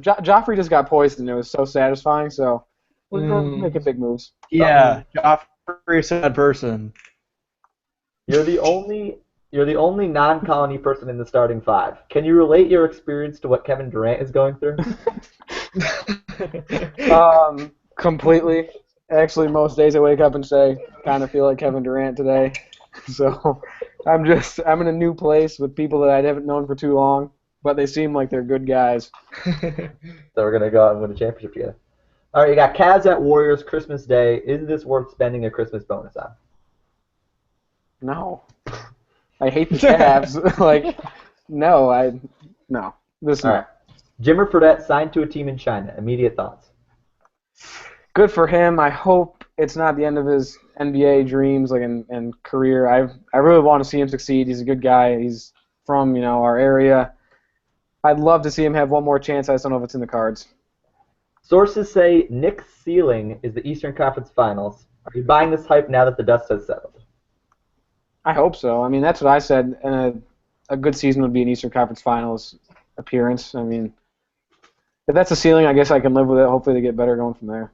Joffrey just got poisoned. It was so satisfying, so we're making big moves. Yeah, Joffrey's a sad person. You're the only non-colony person in the starting five. Can you relate your experience to what Kevin Durant is going through? Completely. Actually, most days I wake up and say, kind of feel like Kevin Durant today. So I'm in a new place with people that I haven't known for too long, but they seem like they're good guys. So we're gonna go out and win a championship together. All right, you got Cavs at Warriors Christmas Day. Is this worth spending a Christmas bonus on? No. I hate the Cavs. No. Listen. All right. Jimmer Fredette signed to a team in China. Immediate thoughts? Good for him. I hope it's not the end of his NBA dreams and career. I really want to see him succeed. He's a good guy. He's from our area. I'd love to see him have one more chance. I just don't know if it's in the cards. Sources say Knicks' ceiling is the Eastern Conference Finals. Are you buying this hype now that the dust has settled? I hope so. I mean, that's what I said. And a good season would be an Eastern Conference Finals appearance. I mean, if that's the ceiling, I guess I can live with it. Hopefully they get better going from there.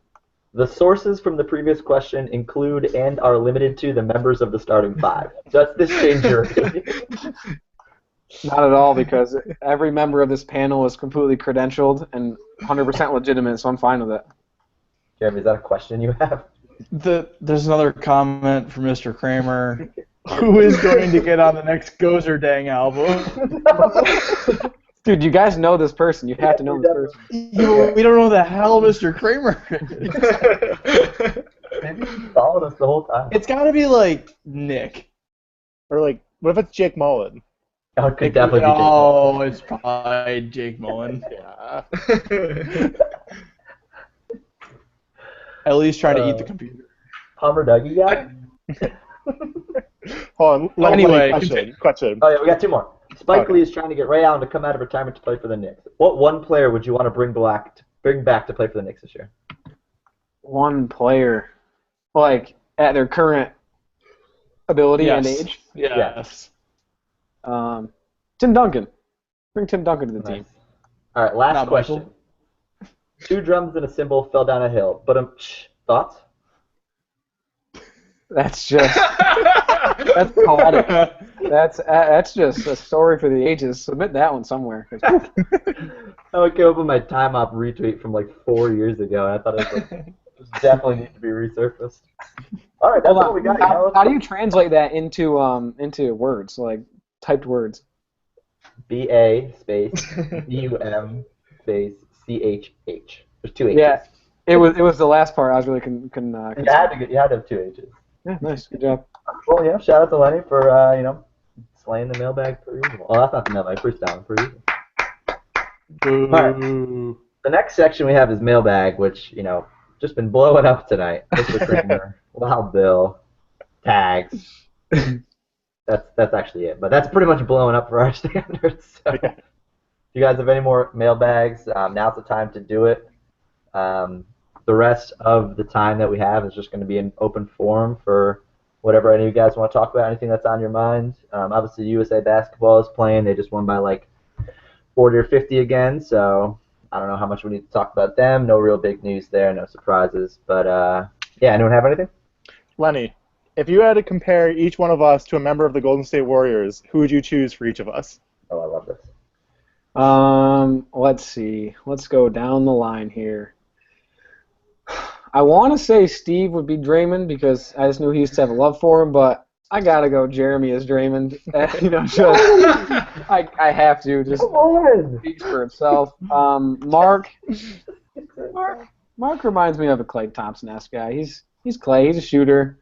The sources from the previous question include and are limited to the members of the starting five. Does this change your opinion? Not at all, because every member of this panel is completely credentialed and 100% legitimate, so I'm fine with it. Jeremy, is that a question you have? There's another comment from Mr. Kramer. Who is going to get on the next Gozer Dang album? Dude, you guys know this person. You have to know this person. We don't know the hell Mr. Kramer. Maybe he followed us the whole time. It's got to be like Nick. Or like, what if it's Jake Mullen? Oh, it could definitely be Jake. Oh, it's probably Jake Mullen. Yeah. At least trying to eat the computer. Palmer Dougie guy? Hold on. Anyway, question. Oh, yeah, we got two more. Spike Okay. Lee is trying to get Ray Allen to come out of retirement to play for the Knicks. What one player would you want to bring back to play for the Knicks this year? One player, like at their current ability and age. Yes. Tim Duncan. Bring Tim Duncan to the team. All right, last Not question. Michael. 2 drums and a cymbal fell down a hill. But thoughts? That's just that's poetic. That's just a story for the ages. Submit that one somewhere. I came up with my time op retweet from like 4 years ago, and I thought it definitely need to be resurfaced. All right, that's all we got. How do you translate that into words, like typed words? BA space BUM space CHH. There's 2 H's. Yeah, it was the last part. I was really You had to have 2 H's. Yeah, nice, good job. Well, yeah, shout out to Lenny for slaying the mailbag per usual. Oh, that's not the mailbag, freestyle per usual. Boo. All right. The next section we have is mailbag, which just been blowing up tonight. Mr. Kramer, Wild Bill, tags. That's actually it, but that's pretty much blowing up for our standards. So. If you guys have any more mailbags, now's the time to do it. The rest of the time that we have is just going to be an open forum for whatever any of you guys want to talk about, anything that's on your mind. Obviously, USA Basketball is playing. They just won by like 40 or 50 again, so I don't know how much we need to talk about them. No real big news there, no surprises. But, yeah, anyone have anything? Lenny, if you had to compare each one of us to a member of the Golden State Warriors, who would you choose for each of us? Oh, I love this. Let's see. Let's go down the line here. I want to say Steve would be Draymond because I just knew he used to have a love for him, but I gotta go Jeremy as Draymond. I have to. Just speaks for himself. Mark reminds me of a Klay Thompson-esque guy. He's Klay. He's a shooter.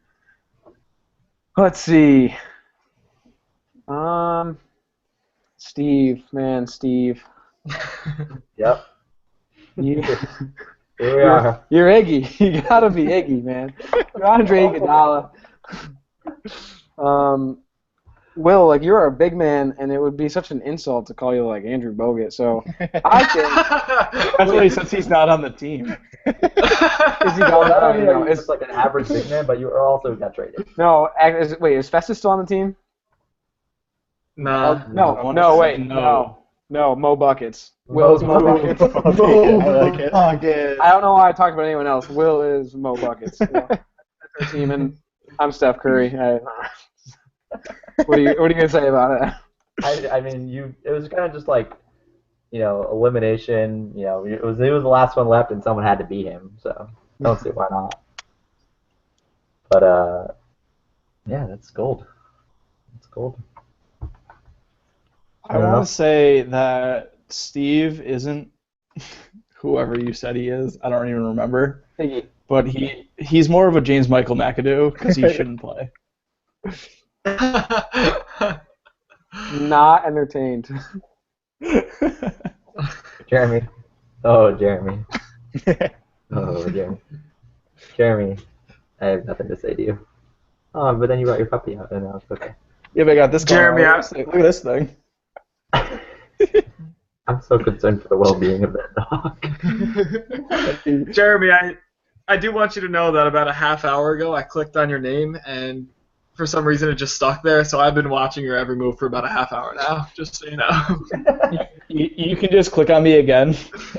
Let's see. Steve. Yep. You, Here we are. you're Iggy. You gotta be Iggy, man. You're Andre Iguodala. Will, like, you're a big man, and it would be such an insult to call you like Andrew Bogut. So I think That's what he says. He's not on the team. is he Well, going? not only are you It's just like an average big man, but you also got traded. no. Wait, is Festus still on the team? Nah. No. Mo Buckets. Will's Mo Buckets. I like it. I don't know why I talked about anyone else. Will is Mo Buckets. That's our team, and I'm Steph Curry. What are you gonna say about it? I mean, it was kind of just like, elimination. It was the last one left, and someone had to beat him. So I don't see why not. But yeah, that's gold. That's gold. I want to say that Steve isn't whoever you said he is. I don't even remember. But he's more of a James Michael McAdoo because he shouldn't play. Not entertained. Jeremy. Oh, Jeremy. Oh, Jeremy. Jeremy, I have nothing to say to you. Oh, but then you brought your puppy out, and now it's okay. Yeah, but I got this guy. Jeremy, Look at this thing. I'm so concerned for the well-being of that dog. Jeremy, I do want you to know that about a half hour ago I clicked on your name and for some reason it just stuck there, so I've been watching your every move for about a half hour now, just so you know. You can just click on me again,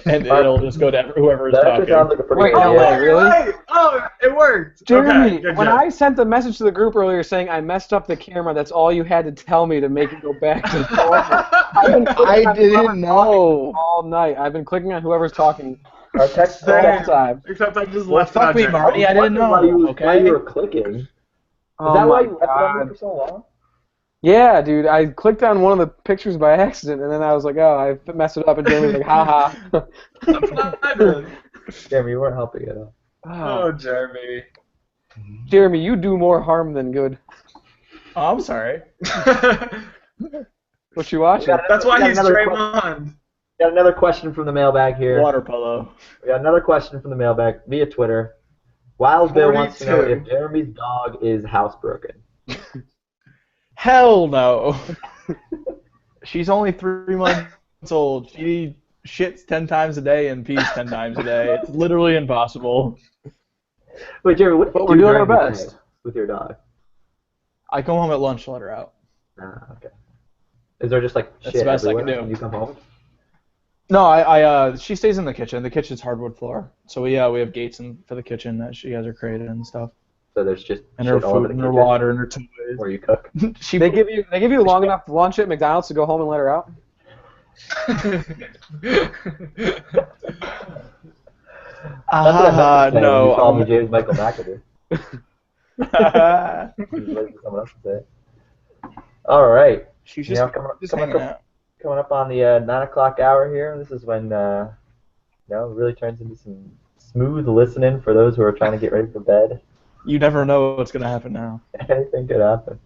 and it'll just go to whoever is That actually talking. sounds like a pretty Wait, good no idea. way, really? Right. Oh, it worked. Jeremy, Okay, good when job. I sent the message to the group earlier saying I messed up the camera, that's all you had to tell me to make it go back to normal. I didn't know. All night. I've been clicking on whoever's talking Our text the whole Same. time. Except I just Well, left fuck it me, on Marty. Jeremy. I didn't know. Why you Okay. were clicking. Is Oh that why my you left it on God. there for so long? Yeah, dude. I clicked on one of the pictures by accident, and then I was like, oh, I messed it up, and Jeremy's like, haha. Jeremy, you weren't helping at all. Oh, Jeremy. Jeremy, you do more harm than good. Oh, I'm sorry. What you watching? That's why he's another Draymond. Got another question from the mailbag here. Water polo. We got another question from the mailbag via Twitter. Wild Bill wants to know 42. if Jeremy's dog is housebroken. Hell no. She's only 3 months old. She shits 10 times a day and pees 10 times a day. It's literally impossible. Wait, Jeremy, what do you We're do doing our during the best. day with your dog? I come home at lunch to let her out. Okay. Is there just like That's shit the best I everywhere can do. when you come home? No, she stays in the kitchen. The kitchen's hardwood floor. So we have gates for the kitchen that she has her created and stuff. So there's just And shit her all over food the and her kitchen water and her toys. where you cook. They give you long enough lunch at McDonald's to go home and let her out? That's what I meant to say when no. you called me James Michael McAdoo. Someone else to say it. All right. She's You just, know, hanging out. coming up on the 9 o'clock hour here. This is when it really turns into some smooth listening for those who are trying to get ready for bed. You never know what's going to happen now. Anything could happen.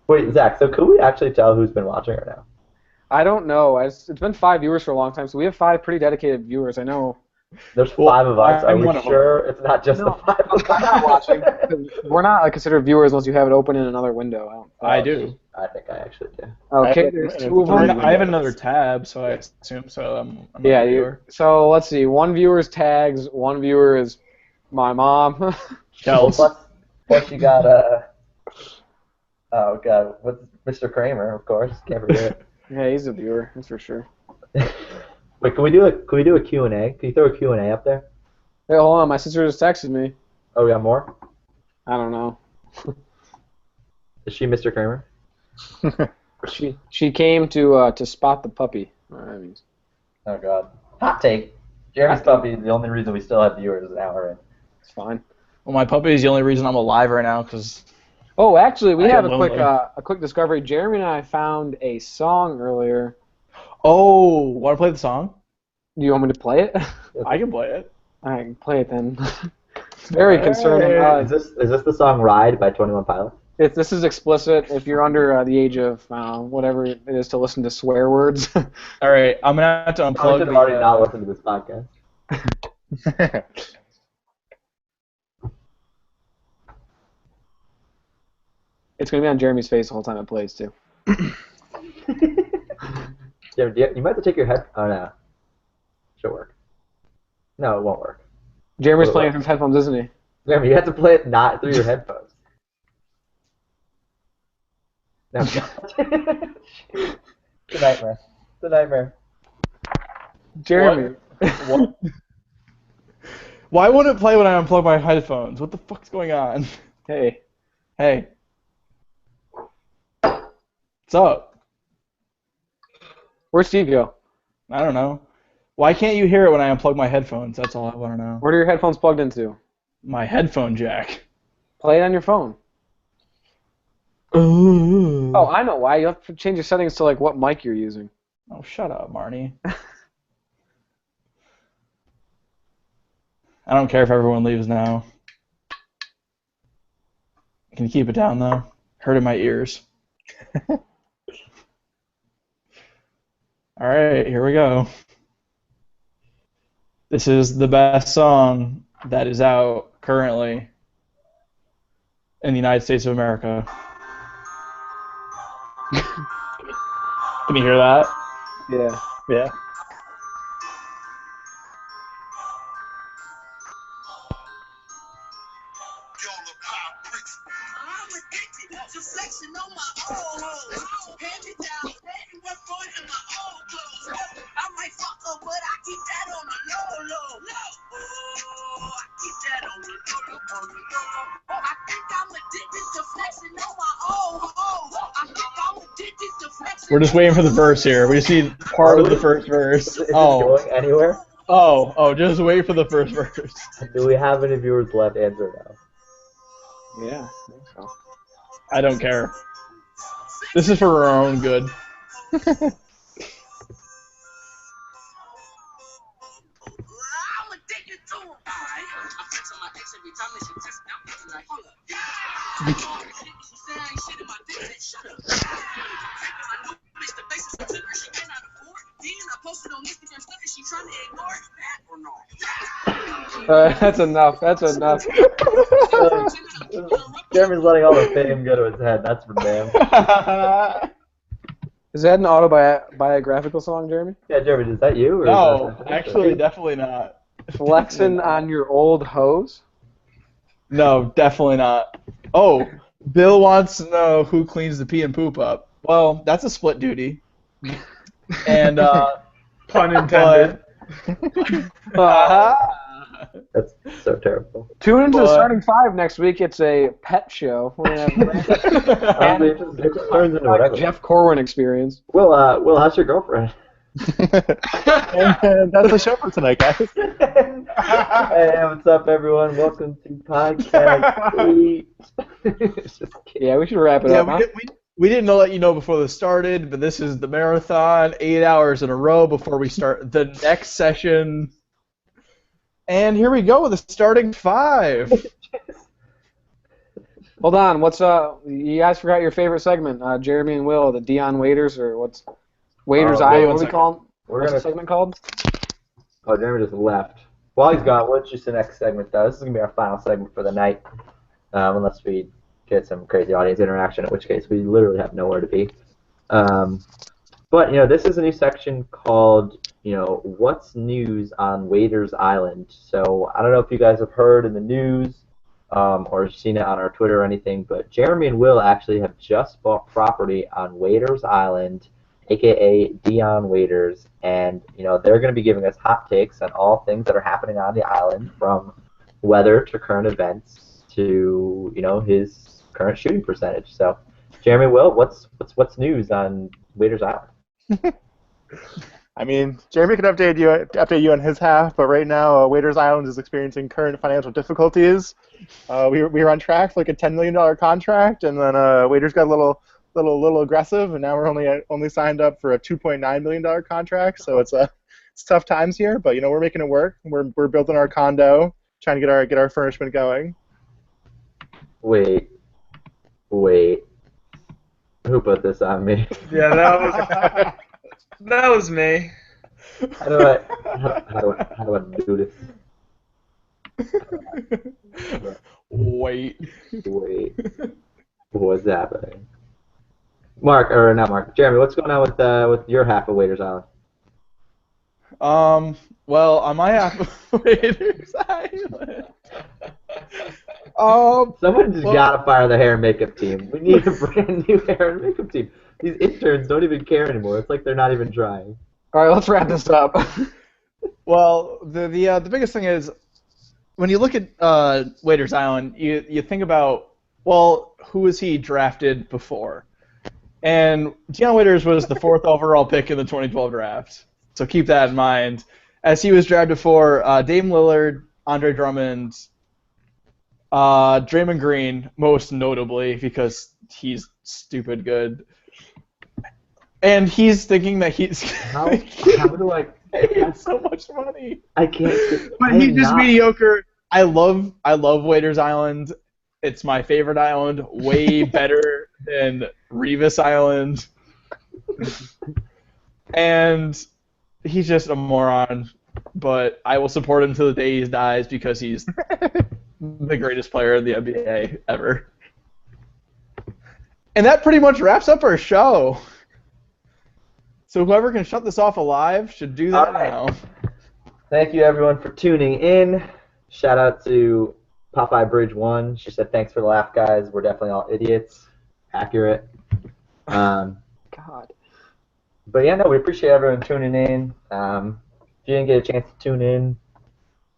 Wait, Zach, so could we actually tell who's been watching right now? I don't know. It's been 5 viewers for a long time, so we have 5 pretty dedicated viewers. I know. There's Well, 5 of us. Are I'm we one of them. sure it's not just No, the 5 of us? I'm not watching. We're not considered viewers unless you have it open in another window. I do. I think I actually do. Okay, I- there's I- 2 of I- them. I have another tab, so I assume so. I'm Yeah, not you, sure. so let's see. 1 viewer is tags. 1 viewer is my mom. Kels. Plus you got oh god, what's Mr. Kramer, of course. Can't forget Yeah, he's a viewer. That's for sure. it. Wait, can we do a Q&A? Can you throw a Q&A up there? Hey, hold on. My sister just texted me. Oh, we got more? I don't know. Is she Mr. Kramer? She came to spot the puppy. I mean, Oh god. Hot take. Jeremy's puppy is the only reason we still have viewers an hour in. it's fine. Well, my puppy is the only reason I'm alive right now because Oh, actually, we I have am a lonely. quick discovery. Jeremy and I found a song earlier. Oh, want to play the song? Do you want me to play it? I can play it. All right, play it then. It's very concerning. Is this the song Ride by 21 Pilots? If this is explicit, if you're under the age of whatever it is to listen to swear words. All right, I'm gonna have to Probably unplug. should have already not listened to this podcast. It's gonna be on Jeremy's face the whole time it plays too. Jeremy, you might have to take your head. Oh no. Should work. No, it won't work. Jeremy's Well, playing through his headphones, isn't he? Jeremy, you have to play it not through your headphones. No. It's a nightmare. It's a nightmare. Jeremy. What? Why wouldn't it play when I unplug my headphones? What the fuck's going on? Hey. Hey. What's up? Where'd Steve go? I don't know. Why can't you hear it when I unplug my headphones? That's all I want to know. What are your headphones plugged into? My headphone jack. Play it on your phone. Oh, I know why. You have to change your settings to like what mic you're using. Oh, shut up, Marnie. I don't care if everyone leaves now. Can you keep it down, though? Hurting my ears. Alright, here we go. This is the best song that is out currently in the United States of America. Can you hear that? Yeah. Yeah. We're just waiting for the verse here. We just need part of the first verse. Is it Oh, going anywhere? just wait for the first verse. Do we have any viewers left? Answer now. Yeah. I think so. I don't care. This is for our own good. That's enough. That's enough. Jeremy's letting all the fame go to his head. That's for damn. Is that an autobiographical song, Jeremy? Yeah, Jeremy, is that you? Or No, is that actually, definitely not. Flexing on your old hose? No, definitely not. Oh, Bill wants to know who cleans the pee and poop up. Well, that's a split duty. And Pun intended. That's so terrible. Tune into the starting five next week. It's a pet show. We're gonna have Honestly, it just turns into whatever. Jeff Corwin experience. Will, how's your girlfriend? And that's the show for tonight, guys. Hey, what's up, everyone? Welcome to Podcast 8. Just kidding. Yeah, we should wrap it Yeah, up. Huh? we didn't let you know before this started, but this is the marathon, 8 hours in a row before we start the next session. And here we go with the starting five. Hold on. What's you guys forgot your favorite segment? Jeremy and Will, the Dion Waiters, or what's Waiters Oh, Eye? wait What do we call them? We're What's the gonna. segment called? Oh, Jeremy just left. While he's gone, what's just the next segment though? This is gonna be our final segment for the night, unless we get some crazy audience interaction, in which case we literally have nowhere to be. But this is a new section called what's news on Waiters Island. So I don't know if you guys have heard in the news or seen it on our Twitter or anything, but Jeremy and Will actually have just bought property on Waiters Island, aka Dion Waiters, and they're going to be giving us hot takes on all things that are happening on the island, from weather to current events to his current shooting percentage. So, Jeremy, Will, what's news on Waiters Island? I mean, Jeremy can update you on his half, but right now, Waiters Island is experiencing current financial difficulties. We were on track for like a $10 million contract, and then Waiters got a little aggressive, and now we're only signed up for a $2.9 million contract. So it's tough times here, but we're making it work. We're building our condo, trying to get our furnishment going. Wait. Who put this on me? Yeah, that was me. How do I do this? Wait. What's happening? Jeremy, what's going on with your half of Waiters Island? Well, on my half of Waiters Island. Someone just gotta fire the hair and makeup team. We need a brand new hair and makeup team. These interns don't even care anymore. It's like they're not even trying. All right, let's wrap this up. Well, the biggest thing is when you look at Waiters Island, you think about, well, who was he drafted before? And Dion Waiters was the 4th overall pick in the 2012 draft. So keep that in mind. As he was drafted for Dame Lillard, Andre Drummond, Draymond Green, most notably, because he's stupid good. And he's thinking that he's How do I? he has so much money. I can't. But he's just mediocre. I love Waiters Island. It's my favorite island. Way better than Revis Island. And he's just a moron. But I will support him till the day he dies because he's the greatest player in the NBA ever. And that pretty much wraps up our show. So whoever can shut this off alive should do that now. Thank you, everyone, for tuning in. Shout out to Popeye Bridge 1. She said, thanks for the laugh, guys. We're definitely all idiots. Accurate. God. But yeah, no, we appreciate everyone tuning in. If you didn't get a chance to tune in,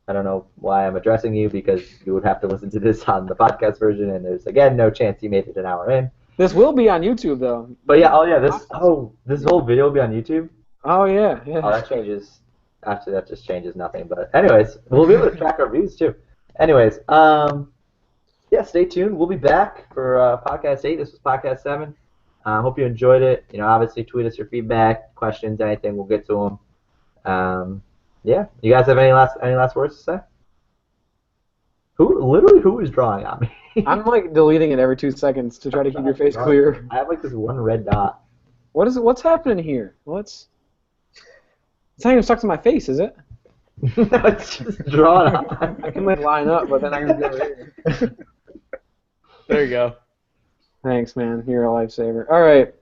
I don't know why I'm addressing you, because you would have to listen to this on the podcast version, and there's, again, no chance you made it an hour in. This will be on YouTube, though. But yeah, this whole video will be on YouTube? Oh, yeah. Oh, that changes. Actually, that just changes nothing. But anyways, we'll be able to track our views, too. Anyways, yeah, stay tuned. We'll be back for Podcast 8. This was Podcast 7. Hope you enjoyed it. Obviously tweet us your feedback, questions, anything. We'll get to them. Yeah. You guys have any last words to say? Who is drawing on me? I'm like deleting it every 2 seconds to try to keep your face clear. I have like this one red dot. What's happening here? It's not even stuck to my face, is it? No, it's just drawn on. I can like line up, but then I can go over here. There you go. Thanks, man. You're a lifesaver. All right.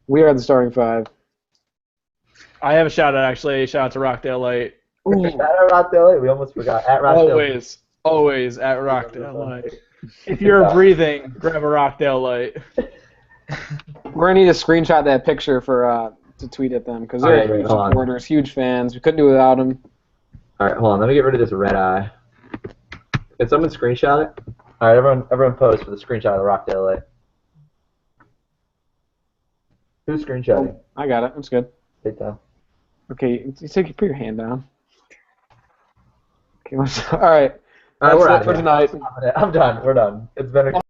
We are the starting five. I have a shout out actually. Shout out to Rockdale Light. Ooh. At Rockdale, we almost forgot. At Rockdale. Always at Rockdale Light. If you're breathing, grab a Rockdale Light. We're gonna need to screenshot that picture for to tweet at them because they're huge supporters, huge fans. We couldn't do it without them. All right, hold on. Let me get rid of this red eye. Can someone screenshot it? All right, everyone post for the screenshot of the Rockdale Light. Who's screenshotting? Oh, I got it. That's good. Take down. Okay, put your hand down. Okay, all right. All right, That's it for tonight. I'm done. We're done. It's been a